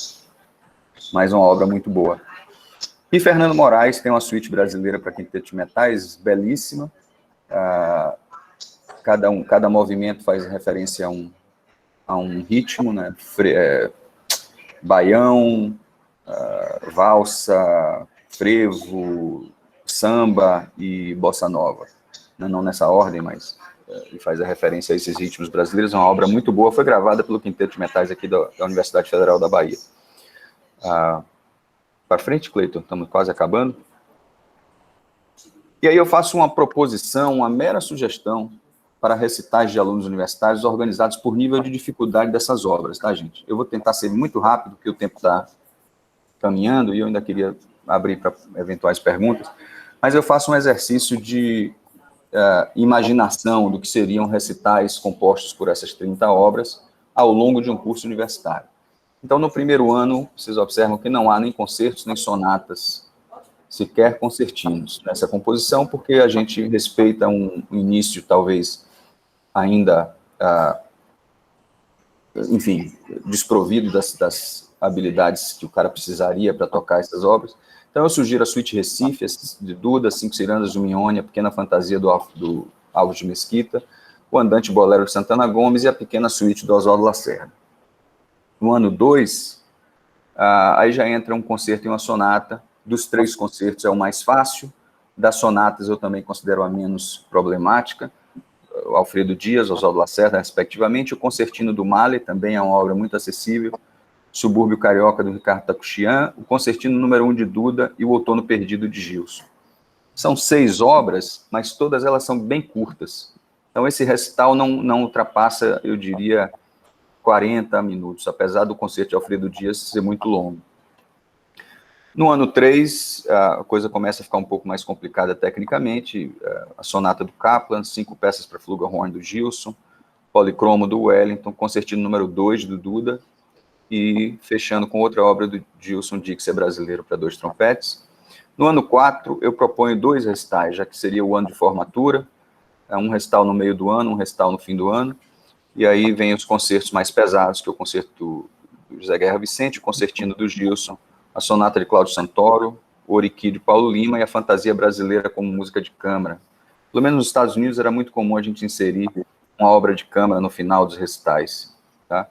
mas uma obra muito boa. E Fernando Moraes tem uma suíte brasileira para quinteto de metais, belíssima, cada movimento faz referência a um ritmo, né? Baião, valsa, frevo, samba e bossa nova. Não nessa ordem, mas ele faz a referência a esses ritmos brasileiros. É uma obra muito boa, foi gravada pelo Quinteto de Metais aqui da Universidade Federal da Bahia. Para frente, Cleiton, estamos quase acabando. E aí eu faço uma proposição, uma mera sugestão para recitais de alunos universitários organizados por nível de dificuldade dessas obras, tá, gente? Eu vou tentar ser muito rápido, porque o tempo está caminhando e eu ainda queria abrir para eventuais perguntas, mas eu faço um exercício de imaginação do que seriam recitais compostos por essas 30 obras ao longo de um curso universitário. Então, no primeiro ano, vocês observam que não há nem concertos, nem sonatas, sequer concertinos nessa composição, porque a gente respeita um início, talvez, ainda, enfim, desprovido das habilidades que o cara precisaria para tocar essas obras. Então, eu sugiro a Suíte Recife, de Duda, Cinco Cirandas do Mione, a Pequena Fantasia do Alves de Mesquita, o Andante Bolero de Santana Gomes e a Pequena Suíte do Oswaldo Lacerda. No ano 2, aí já entra um concerto e uma sonata. Dos 3 concertos é o mais fácil, das sonatas eu também considero a menos problemática, o Alfredo Dias, Oswaldo Lacerda, respectivamente, o Concertino do Mahler, também é uma obra muito acessível, Subúrbio Carioca, do Ricardo Takuchian, o Concertino número 1 de Duda e o Outono Perdido de Gilson. São 6 obras, mas todas elas são bem curtas. Então, esse recital não ultrapassa, eu diria, 40 minutos, apesar do concerto de Alfredo Dias ser muito longo. No ano 3, a coisa começa a ficar um pouco mais complicada tecnicamente, a sonata do Kaplan, 5 peças para flugelhorn do Gilson, policromo do Wellington, concertino número 2 do Duda, e fechando com outra obra do Gilson Dixie brasileiro para 2 trompetes. No ano 4, eu proponho 2 recitais, já que seria o ano de formatura, um recital no meio do ano, um recital no fim do ano, e aí vem os concertos mais pesados, que é o concerto do José Guerra Vicente, o concertino do Gilson, a sonata de Cláudio Santoro, o Oriqui de Paulo Lima e a Fantasia Brasileira como música de câmara. Pelo menos nos Estados Unidos era muito comum a gente inserir uma obra de câmara no final dos recitais, tá?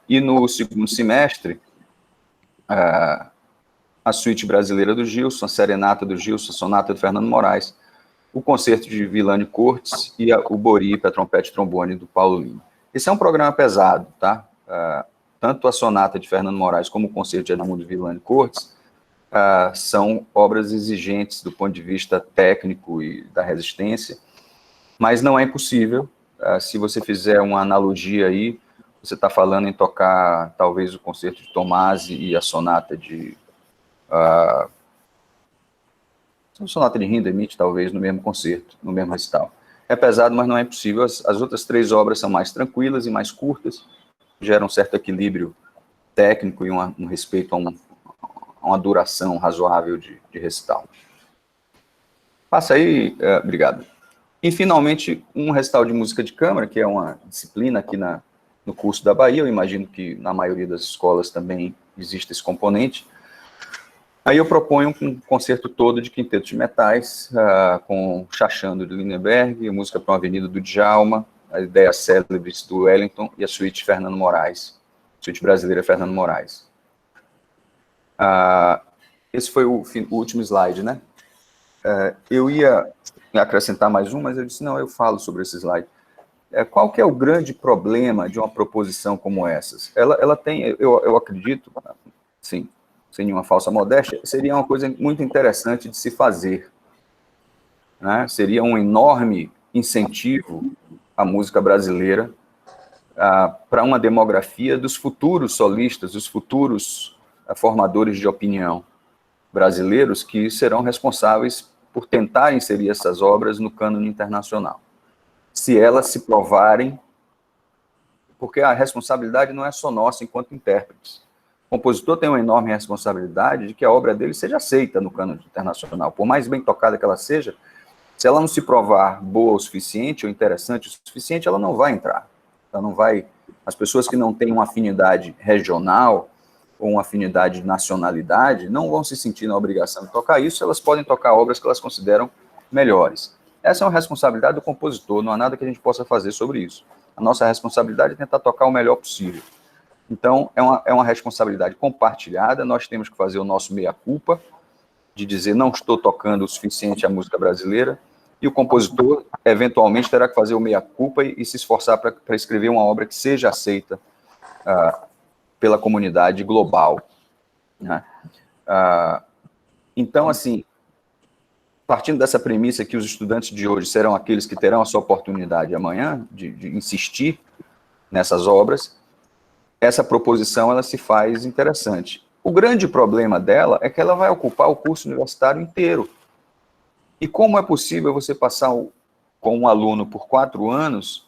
E no segundo semestre, a Suíte Brasileira do Gilson, a Serenata do Gilson, a Sonata do Fernando Moraes, o Concerto de Vilane Cortes e o Bori para trompete e trombone do Paulo Lima. Esse é um programa pesado, tá? Tanto a Sonata de Fernando Moraes como o Concerto de Edmundo Vilane Cortes são obras exigentes do ponto de vista técnico e da resistência, mas não é impossível. Se você fizer uma analogia aí, você está falando em tocar talvez o Concerto de Tomasi e a Sonata de Sonata de Hindemith, talvez, no mesmo concerto, no mesmo recital. É pesado, mas não é impossível. As outras 3 obras são mais tranquilas e mais curtas, geram um certo equilíbrio técnico e um respeito a uma duração razoável de recital. Passa aí, obrigado. E, finalmente, um recital de música de câmara, que é uma disciplina aqui no curso da Bahia, eu imagino que na maioria das escolas também existe esse componente. Aí eu proponho um concerto todo de quinteto de metais, com Chachando de Lindenberg, música para uma avenida do Djalma, a ideia célebres do Wellington e a suíte Fernando Moraes, suíte brasileira Fernando Moraes. Esse foi o último slide, né? Eu ia acrescentar mais um, mas eu disse, não, eu falo sobre esse slide. Qual que é o grande problema de uma proposição como essas? Ela tem, eu acredito, sim, sem nenhuma falsa modéstia, seria uma coisa muito interessante de se fazer, né? Seria um enorme incentivo à música brasileira para uma demografia dos futuros solistas, dos futuros formadores de opinião brasileiros que serão responsáveis por tentar inserir essas obras no cânone internacional. Se elas se provarem, porque a responsabilidade não é só nossa enquanto intérpretes. O compositor tem uma enorme responsabilidade de que a obra dele seja aceita no cânone internacional. Por mais bem tocada que ela seja, se ela não se provar boa o suficiente ou interessante o suficiente, ela não vai entrar. Ela não vai. As pessoas que não têm uma afinidade regional ou uma afinidade de nacionalidade não vão se sentir na obrigação de tocar isso, elas podem tocar obras que elas consideram melhores. Essa é uma responsabilidade do compositor, não há nada que a gente possa fazer sobre isso. A nossa responsabilidade é tentar tocar o melhor possível. Então, é uma responsabilidade compartilhada, nós temos que fazer o nosso meia-culpa, de dizer não estou tocando o suficiente a música brasileira, e o compositor, eventualmente, terá que fazer o meia-culpa e se esforçar para escrever uma obra que seja aceita pela comunidade global. Né? Então, assim, partindo dessa premissa que os estudantes de hoje serão aqueles que terão a sua oportunidade amanhã de insistir nessas obras, essa proposição ela se faz interessante. O grande problema dela é que ela vai ocupar o curso universitário inteiro. E como é possível você passar com um aluno por 4 anos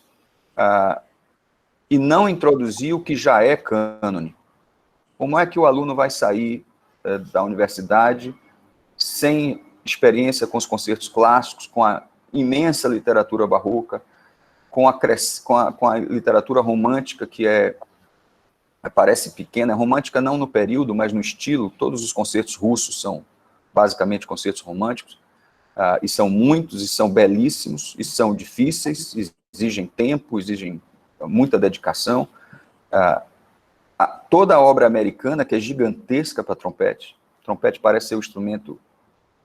e não introduzir o que já é cânone? Como é que o aluno vai sair da universidade sem experiência com os concertos clássicos, com a imensa literatura barroca, com a literatura romântica, que parece pequena, é romântica não no período, mas no estilo. Todos os concertos russos são basicamente concertos românticos, e são muitos, e são belíssimos, e são difíceis, exigem tempo, exigem muita dedicação. Toda a obra americana, que é gigantesca para trompete parece ser o instrumento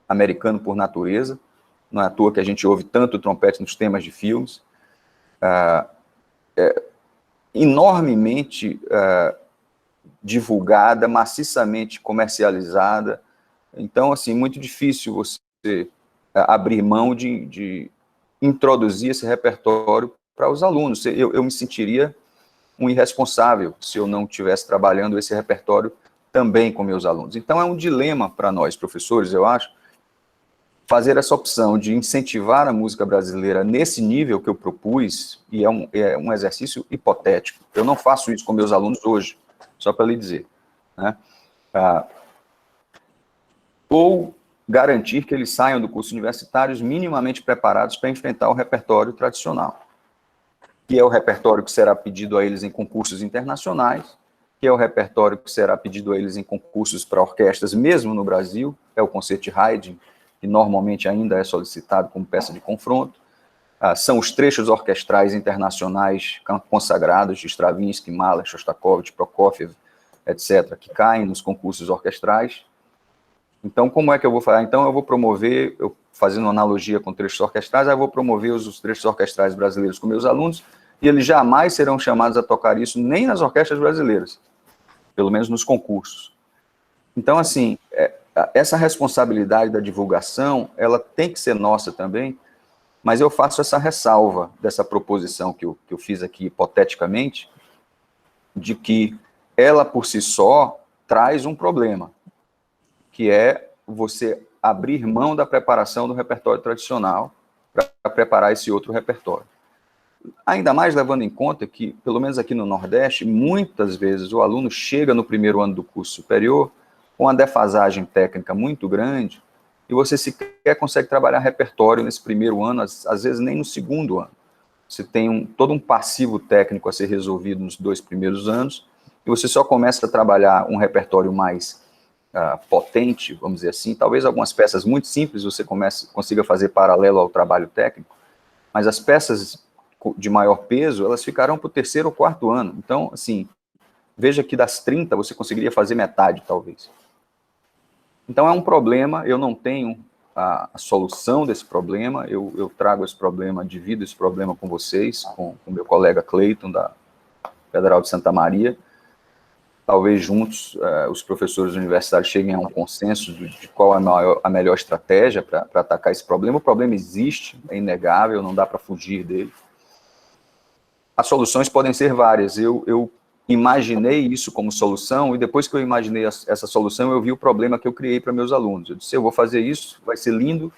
americano por natureza, não é à toa que a gente ouve tanto trompete nos temas de filmes, enormemente divulgada, maciçamente comercializada. Então, assim, muito difícil você abrir mão de introduzir esse repertório para os alunos. Eu me sentiria um irresponsável se eu não estivesse trabalhando esse repertório também com meus alunos. Então, é um dilema para nós, professores, eu acho, fazer essa opção de incentivar a música brasileira nesse nível que eu propus, e é um exercício hipotético. Eu não faço isso com meus alunos hoje, só para lhe dizer, né? Ou garantir que eles saiam do curso universitário minimamente preparados para enfrentar o repertório tradicional, que é o repertório que será pedido a eles em concursos internacionais, que é o repertório que será pedido a eles em concursos para orquestras, mesmo no Brasil, é o concerto de Haydn, que normalmente ainda é solicitado como peça de confronto. São os trechos orquestrais internacionais consagrados de Stravinsky, Mahler, Shostakovich, Prokofiev, etc., que caem nos concursos orquestrais. Então, como é que eu vou fazer? Então, eu vou promover, fazendo uma analogia com trechos orquestrais, eu vou promover os trechos orquestrais brasileiros com meus alunos, e eles jamais serão chamados a tocar isso nem nas orquestras brasileiras, pelo menos nos concursos. Então, assim, essa responsabilidade da divulgação, ela tem que ser nossa também, mas eu faço essa ressalva dessa proposição que eu fiz aqui hipoteticamente, de que ela por si só traz um problema, que é você abrir mão da preparação do repertório tradicional para preparar esse outro repertório. Ainda mais levando em conta que, pelo menos aqui no Nordeste, muitas vezes o aluno chega no primeiro ano do curso superior com uma defasagem técnica muito grande, e você sequer consegue trabalhar repertório nesse primeiro ano, às vezes nem no segundo ano. Você tem todo um passivo técnico a ser resolvido nos 2 primeiros anos, e você só começa a trabalhar um repertório mais potente, vamos dizer assim. Talvez algumas peças muito simples você consiga fazer paralelo ao trabalho técnico, mas as peças de maior peso, elas ficarão para o 3º ou 4º ano. Então, assim, veja que das 30 você conseguiria fazer metade, talvez. Então, é um problema, eu não tenho a solução desse problema, eu trago esse problema, divido esse problema com vocês, com o meu colega Cleiton, da Federal de Santa Maria. Talvez juntos os professores universitários cheguem a um consenso de qual é a melhor estratégia para atacar esse problema. O problema existe, é inegável, não dá para fugir dele. As soluções podem ser várias. Eu imaginei isso como solução, e depois que eu imaginei essa solução, eu vi o problema que eu criei para meus alunos. Eu disse, eu vou fazer isso, vai ser lindo,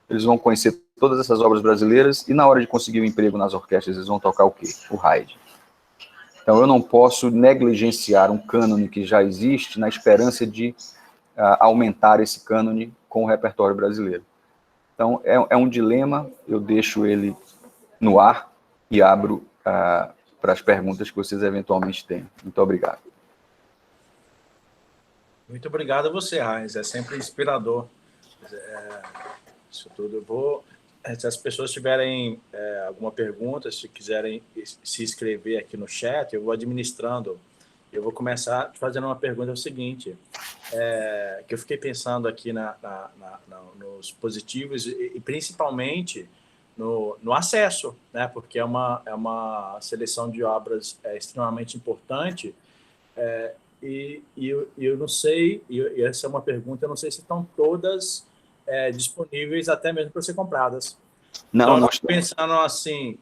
eles vão conhecer todas essas obras brasileiras, e na hora de conseguir um emprego nas orquestras, eles vão tocar o quê? O Haydn. Então, eu não posso negligenciar um cânone que já existe na esperança de aumentar esse cânone com o repertório brasileiro. Então, é um dilema, eu deixo ele no ar e abro para as perguntas que vocês eventualmente tenham. Muito obrigado. Muito obrigado a você, Heinz. É sempre inspirador isso tudo. Eu vou Se as pessoas tiverem alguma pergunta, se quiserem se inscrever aqui no chat, eu vou administrando. Eu vou começar fazendo uma pergunta, é o seguinte, que eu fiquei pensando aqui nos positivos e principalmente no acesso, né? Porque é uma seleção de obras extremamente importante, eu não sei, e essa é uma pergunta, eu não sei se estão todas disponíveis até mesmo para ser compradas. Não, Então, eu não estou pensando assim,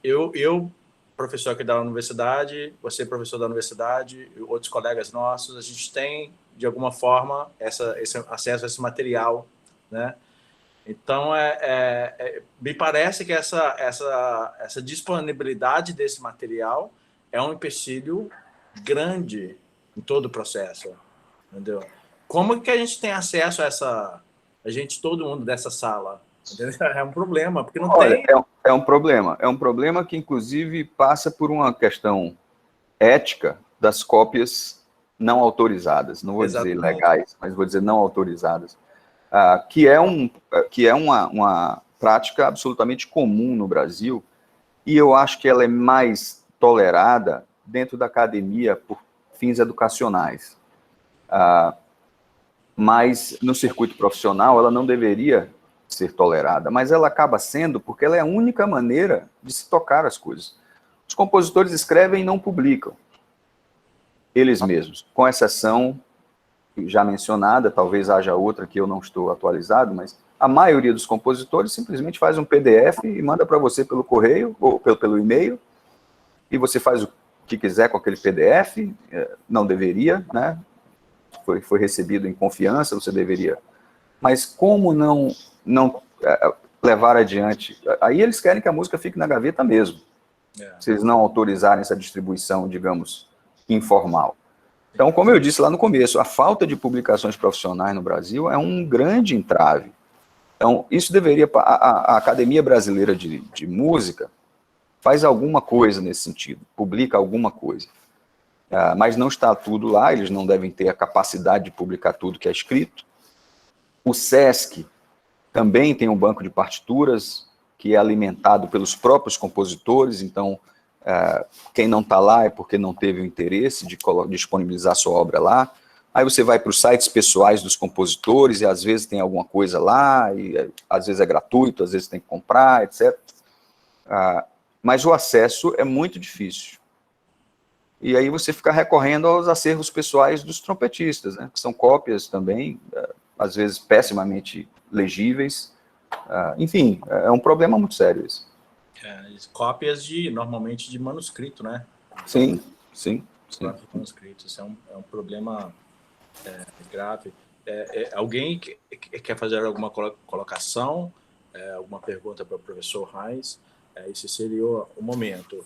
eu, professor aqui da universidade, você, professor da universidade, outros colegas nossos, a gente tem, de alguma forma, esse acesso a esse material, né? Então, me parece que essa disponibilidade desse material é um empecilho grande em todo o processo, entendeu? Como que a gente tem acesso a gente, todo mundo dessa sala? Entendeu? É um problema, porque não Olha, tem... é um problema. É um problema que, inclusive, passa por uma questão ética das cópias não autorizadas. Não vou dizer Exatamente. legais, mas vou dizer não autorizadas. Que é uma prática absolutamente comum no Brasil, e eu acho que ela é mais tolerada dentro da academia por fins educacionais. Mas no circuito profissional ela não deveria ser tolerada, mas ela acaba sendo porque ela é a única maneira de se tocar as coisas. Os compositores escrevem e não publicam, eles mesmos, com exceção já mencionada, talvez haja outra que eu não estou atualizado, mas a maioria dos compositores simplesmente faz um PDF e manda para você pelo correio ou pelo e-mail, e você faz o que quiser com aquele PDF, não deveria, né? Foi recebido em confiança, você deveria. Mas como não levar adiante? Aí eles querem que a música fique na gaveta mesmo, se eles não autorizarem essa distribuição, digamos, informal. Então, como eu disse lá no começo, a falta de publicações profissionais no Brasil é um grande entrave. Então, isso deveria... A Academia Brasileira de Música faz alguma coisa nesse sentido, publica alguma coisa. Mas não está tudo lá, eles não devem ter a capacidade de publicar tudo que é escrito. O SESC também tem um banco de partituras que é alimentado pelos próprios compositores, então quem não está lá é porque não teve o interesse de disponibilizar sua obra lá. Aí você vai para os sites pessoais dos compositores e às vezes tem alguma coisa lá, e às vezes é gratuito, às vezes tem que comprar, etc. Mas o acesso é muito difícil. E aí você fica recorrendo aos acervos pessoais dos trompetistas, né, que são cópias também, às vezes pessimamente legíveis. Enfim, é um problema muito sério isso. Cópias normalmente de manuscrito, né? Sim. Manuscrito. Isso é um problema grave. Alguém quer fazer alguma colocação, alguma pergunta para o professor Reis? Esse seria o momento.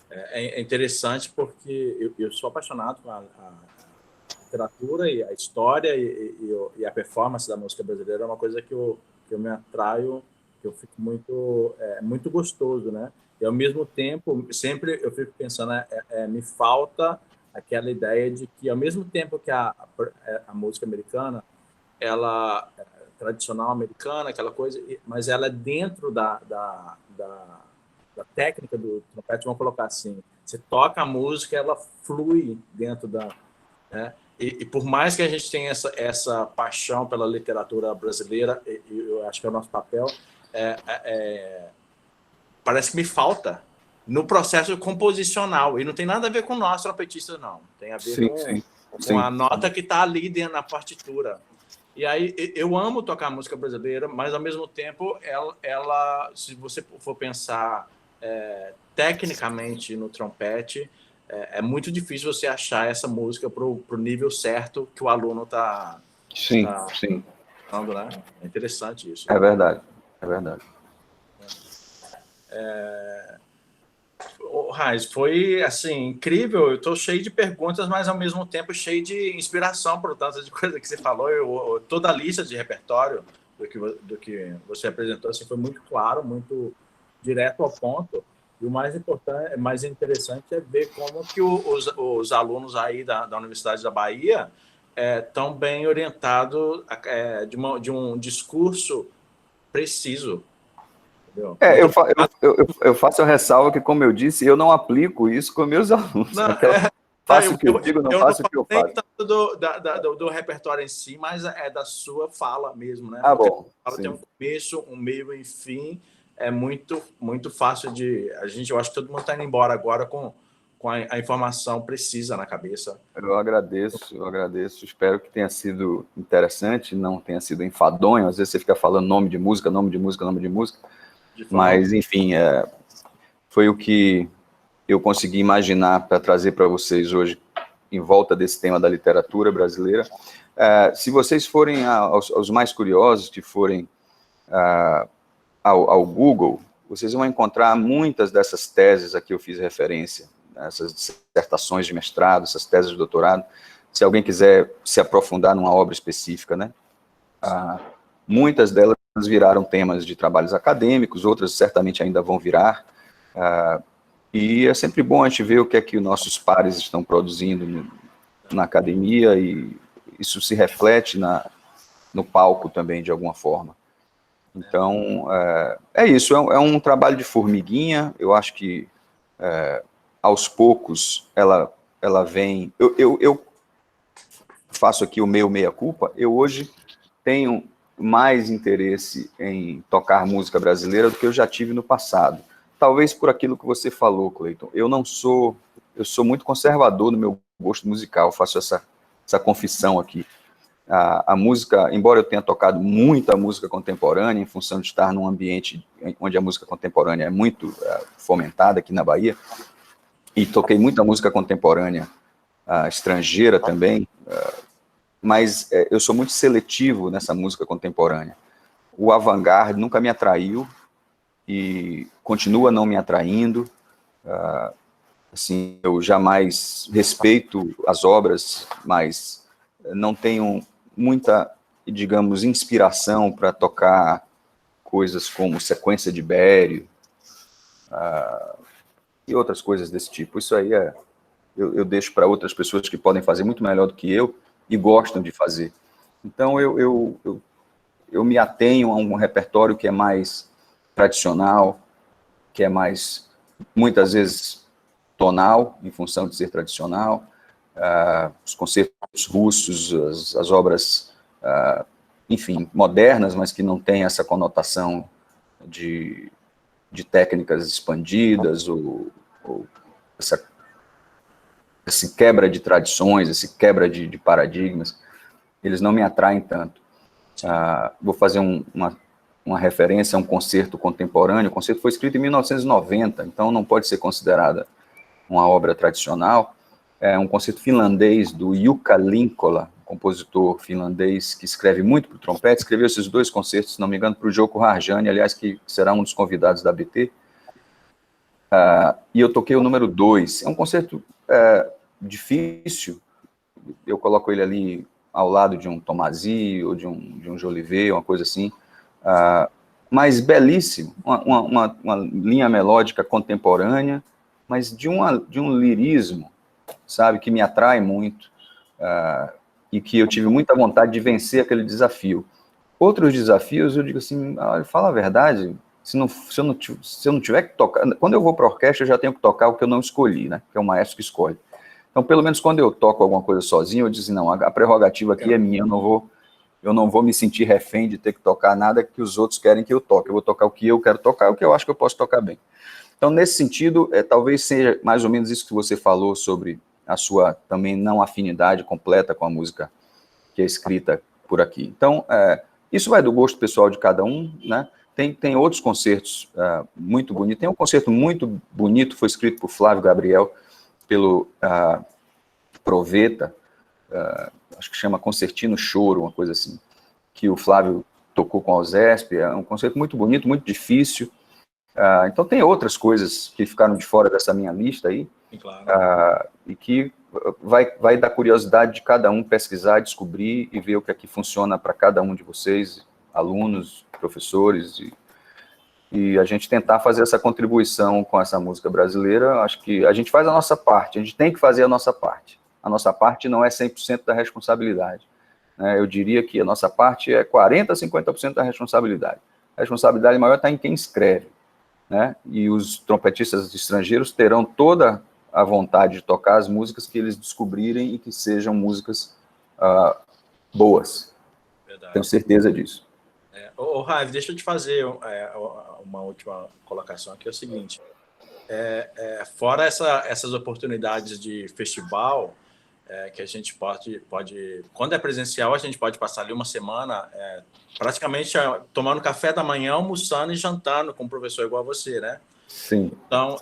É interessante porque eu sou apaixonado por a literatura e a história e a performance da música brasileira, é uma coisa que eu me atraio, que eu fico muito gostoso, né? E ao mesmo tempo, sempre eu fico pensando, me falta aquela ideia de que ao mesmo tempo que a música americana, ela tradicional americana, aquela coisa, mas ela é dentro da técnica do trompete, vamos colocar assim, você toca a música, ela flui dentro da... Né? E por mais que a gente tenha essa paixão pela literatura brasileira, eu acho que é o nosso papel, parece que me falta no processo composicional, e não tem nada a ver com nós trompetistas, não. Tem a ver com a nota que está ali dentro da partitura. E aí eu amo tocar música brasileira, mas ao mesmo tempo ela se você for pensar tecnicamente no trompete, é muito difícil você achar essa música para o nível certo que o aluno está dando, né? É interessante isso. É verdade. Raiz, foi assim incrível. Eu estou cheio de perguntas, mas ao mesmo tempo cheio de inspiração por tanta de coisa que você falou. Toda a lista de repertório do que você apresentou assim, foi muito claro, muito direto ao ponto. E o mais importante, mais interessante é ver como que os alunos aí da Universidade da Bahia tão bem orientado de um discurso preciso. Entendeu? Eu faço a ressalva que, como eu disse, eu não aplico isso com meus alunos. Não, Faço o que eu digo, não faço o que eu nem faço. tanto do repertório em si, mas da sua fala mesmo, né? Ah, Porque bom. a fala tem um começo, um meio e fim. É muito, muito fácil de... Eu acho que todo mundo está indo embora agora com a informação precisa na cabeça. Eu agradeço. Espero que tenha sido interessante, não tenha sido enfadonho. Às vezes você fica falando nome de música. Mas, enfim, foi o que eu consegui imaginar para trazer para vocês hoje em volta desse tema da literatura brasileira. Se vocês forem aos mais curiosos, que forem ao Google, vocês vão encontrar muitas dessas teses a que eu fiz referência, essas dissertações de mestrado, essas teses de doutorado. Se alguém quiser se aprofundar numa obra específica, né? Muitas delas viraram temas de trabalhos acadêmicos, outras certamente ainda vão virar, e é sempre bom a gente ver o que é que os nossos pares estão produzindo na academia, e isso se reflete no palco também, de alguma forma. Então, é isso, é um trabalho de formiguinha. Eu acho que, aos poucos, ela vem... Eu faço aqui o meu meia-culpa. Eu hoje tenho mais interesse em tocar música brasileira do que eu já tive no passado. Talvez por aquilo que você falou, Cleiton. Eu sou muito conservador no meu gosto musical, faço essa confissão aqui. A música, embora eu tenha tocado muita música contemporânea, em função de estar num ambiente onde a música contemporânea é muito fomentada aqui na Bahia, e toquei muita música contemporânea estrangeira também, mas eu sou muito seletivo nessa música contemporânea. O avant-garde nunca me atraiu e continua não me atraindo. Assim, eu jamais respeito as obras, mas não tenho muita, digamos, inspiração para tocar coisas como Sequência de Berio e outras coisas desse tipo. Isso aí eu deixo para outras pessoas que podem fazer muito melhor do que eu e gostam de fazer. Então, eu me atenho a um repertório que é mais tradicional, que é mais, muitas vezes, tonal, em função de ser tradicional. Os concertos russos, as obras, enfim, modernas, mas que não têm essa conotação de técnicas expandidas, ou esse quebra de tradições, esse quebra de paradigmas, eles não me atraem tanto. Vou fazer uma referência a um concerto contemporâneo. O concerto foi escrito em 1990, então não pode ser considerada uma obra tradicional. É um concerto finlandês do Jukka Linkola, compositor finlandês que escreve muito para o trompete. Escreveu esses dois concertos, se não me engano, para o Jouko Harjanyi, aliás, que será um dos convidados da BT. E eu toquei o número 2. É um concerto difícil. Eu coloco ele ali ao lado de um Tomasi ou de um Jolivet, uma coisa assim. Mas belíssimo. Uma linha melódica contemporânea, mas de um lirismo, sabe, que me atrai muito, e que eu tive muita vontade de vencer aquele desafio. Outros desafios, eu digo assim, fala a verdade, se eu não tiver que tocar, quando eu vou para a orquestra, eu já tenho que tocar o que eu não escolhi, né, que é o maestro que escolhe. Então, pelo menos quando eu toco alguma coisa sozinho, eu digo assim, não, a prerrogativa aqui é minha, eu não vou me sentir refém de ter que tocar nada que os outros querem que eu toque, eu vou tocar o que eu quero tocar, o que eu acho que eu posso tocar bem. Então, nesse sentido, talvez seja mais ou menos isso que você falou sobre a sua também não afinidade completa com a música que é escrita por aqui. Então, isso vai do gosto pessoal de cada um, né? Tem outros concertos muito bonitos. Tem um concerto muito bonito, foi escrito por Flávio Gabriel, pelo Proveta, acho que chama Concertino Choro, uma coisa assim, que o Flávio tocou com a USESP. É um concerto muito bonito, muito difícil. Então tem outras coisas que ficaram de fora dessa minha lista aí, claro. E que vai da curiosidade de cada um pesquisar, descobrir e ver o que é que funciona para cada um de vocês, alunos, professores, e a gente tentar fazer essa contribuição com essa música brasileira. Acho que a gente faz a nossa parte, a gente tem que fazer a nossa parte. a nossa parte não é 100% da responsabilidade. Né? Eu diria que a nossa parte é 40% a 50% da responsabilidade. A responsabilidade maior está em quem escreve, né? E os trompetistas estrangeiros terão toda a vontade de tocar as músicas que eles descobrirem e que sejam músicas boas. Verdade. Tenho certeza disso. Raif, deixa eu te fazer uma última colocação aqui, é o seguinte, fora essas oportunidades de festival, que a gente pode, quando é presencial, a gente pode passar ali uma semana praticamente tomando café da manhã, almoçando e jantando com um professor igual a você, né? Sim. Então,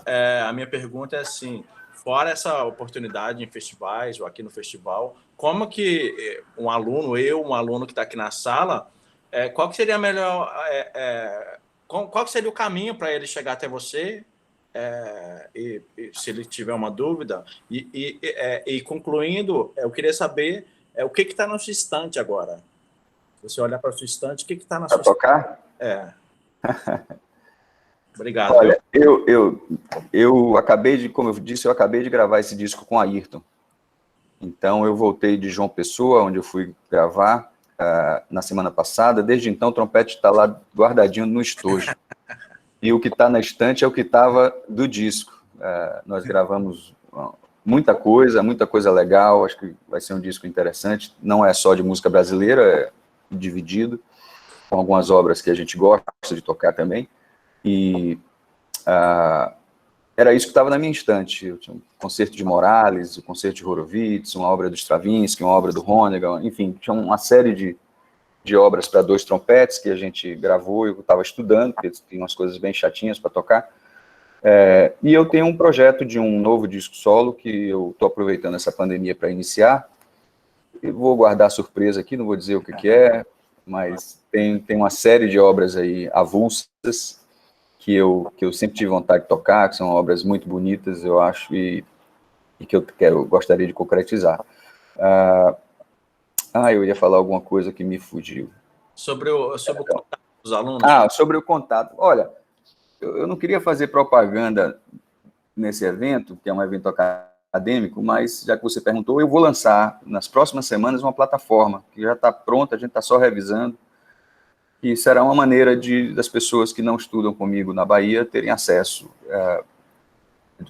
a minha pergunta é assim, fora essa oportunidade em festivais ou aqui no festival, como que um aluno que está aqui na sala, qual que seria a melhor, qual que seria o caminho para ele chegar até você, e se ele tiver uma dúvida, e concluindo, eu queria saber o que está na sua estante agora. Se você olhar para a sua estante, o que está na sua estante? Tocar? Obrigado. Olha, eu acabei de, como eu disse, eu acabei de gravar esse disco com a Ayrton. Então, eu voltei de João Pessoa, onde eu fui gravar na semana passada. Desde então, o trompete está lá guardadinho no estojo. E o que está na estante é o que estava do disco. Nós gravamos muita coisa legal. Acho que vai ser um disco interessante. Não é só de música brasileira, é dividido, com algumas obras que a gente gosta de tocar também. E era isso que estava na minha estante. Eu tinha um concerto de Morales, o concerto de Horowitz, uma obra do Stravinsky, uma obra do Honegger, enfim, tinha uma série de obras para 2 trompetes que a gente gravou. Eu estava estudando, porque tem umas coisas bem chatinhas para tocar. E eu tenho um projeto de um novo disco solo que eu estou aproveitando essa pandemia para iniciar. Eu vou guardar a surpresa aqui, não vou dizer o que é, mas tem uma série de obras aí avulsas que eu sempre tive vontade de tocar, que são obras muito bonitas, eu acho, e que eu gostaria de concretizar. Eu ia falar alguma coisa que me fugiu. Sobre o contato dos alunos? Sobre o contato. Olha, eu não queria fazer propaganda nesse evento, que é um evento acadêmico, mas, já que você perguntou, eu vou lançar, nas próximas semanas, uma plataforma, que já está pronta, a gente está só revisando, e será uma maneira das pessoas que não estudam comigo na Bahia terem acesso.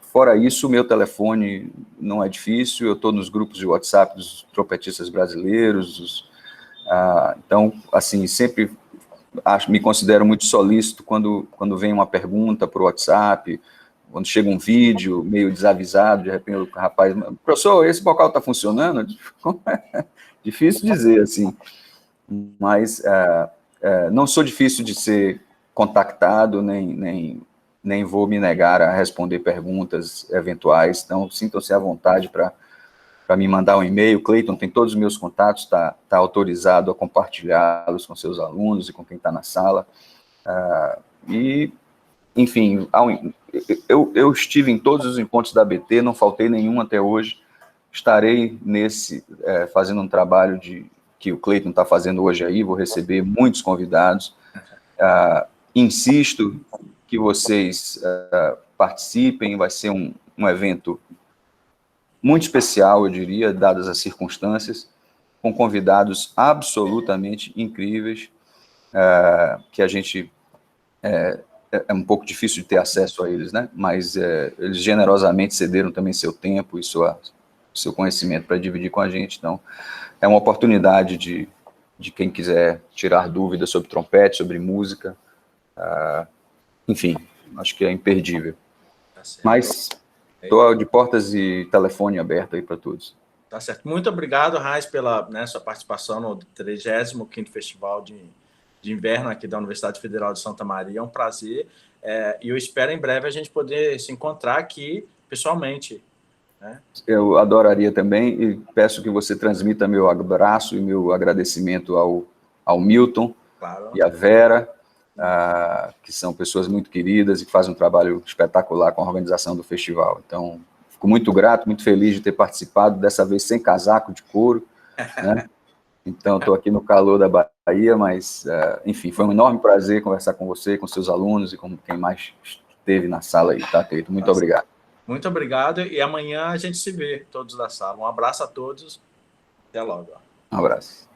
Fora isso, o meu telefone não é difícil, eu estou nos grupos de WhatsApp dos trompetistas brasileiros, então, assim, sempre me considero muito solícito quando vem uma pergunta por WhatsApp, quando chega um vídeo meio desavisado, de repente o rapaz, professor, esse vocal está funcionando? Difícil dizer, assim, mas não sou difícil de ser contactado, nem vou me negar a responder perguntas eventuais, então sintam-se à vontade para me mandar um e-mail. Cleiton tem todos os meus contatos, está autorizado a compartilhá-los com seus alunos e com quem está na sala. Enfim, eu estive em todos os encontros da ABT, não faltei nenhum até hoje. Estarei fazendo um trabalho que o Cleiton está fazendo hoje aí, vou receber muitos convidados. Insisto que vocês participem, vai ser um evento muito especial, eu diria, dadas as circunstâncias, com convidados absolutamente incríveis, que a gente é um pouco difícil de ter acesso a eles, né? Mas eles generosamente cederam também seu tempo e seu conhecimento para dividir com a gente. Então, é uma oportunidade de quem quiser tirar dúvidas sobre trompete, sobre música. Enfim, acho que é imperdível. Tá certo. Mas estou de portas e telefone aberto aí para todos. Tá certo. Muito obrigado, Raiz, pela sua participação no 35º Festival de Inverno aqui da Universidade Federal de Santa Maria. É um prazer. E eu espero em breve a gente poder se encontrar aqui pessoalmente. Né? Eu adoraria também e peço que você transmita meu abraço e meu agradecimento ao Milton, claro, e à Vera, que são pessoas muito queridas e que fazem um trabalho espetacular com a organização do festival. Então, fico muito grato, muito feliz de ter participado, dessa vez sem casaco de couro, né? Então, estou aqui no calor da Bahia, mas, enfim, foi um enorme prazer conversar com você, com seus alunos e com quem mais esteve na sala aí, tá, Cleiton? Muito obrigado. Muito obrigado e amanhã a gente se vê, todos da sala. Um abraço a todos. Até logo. Um abraço.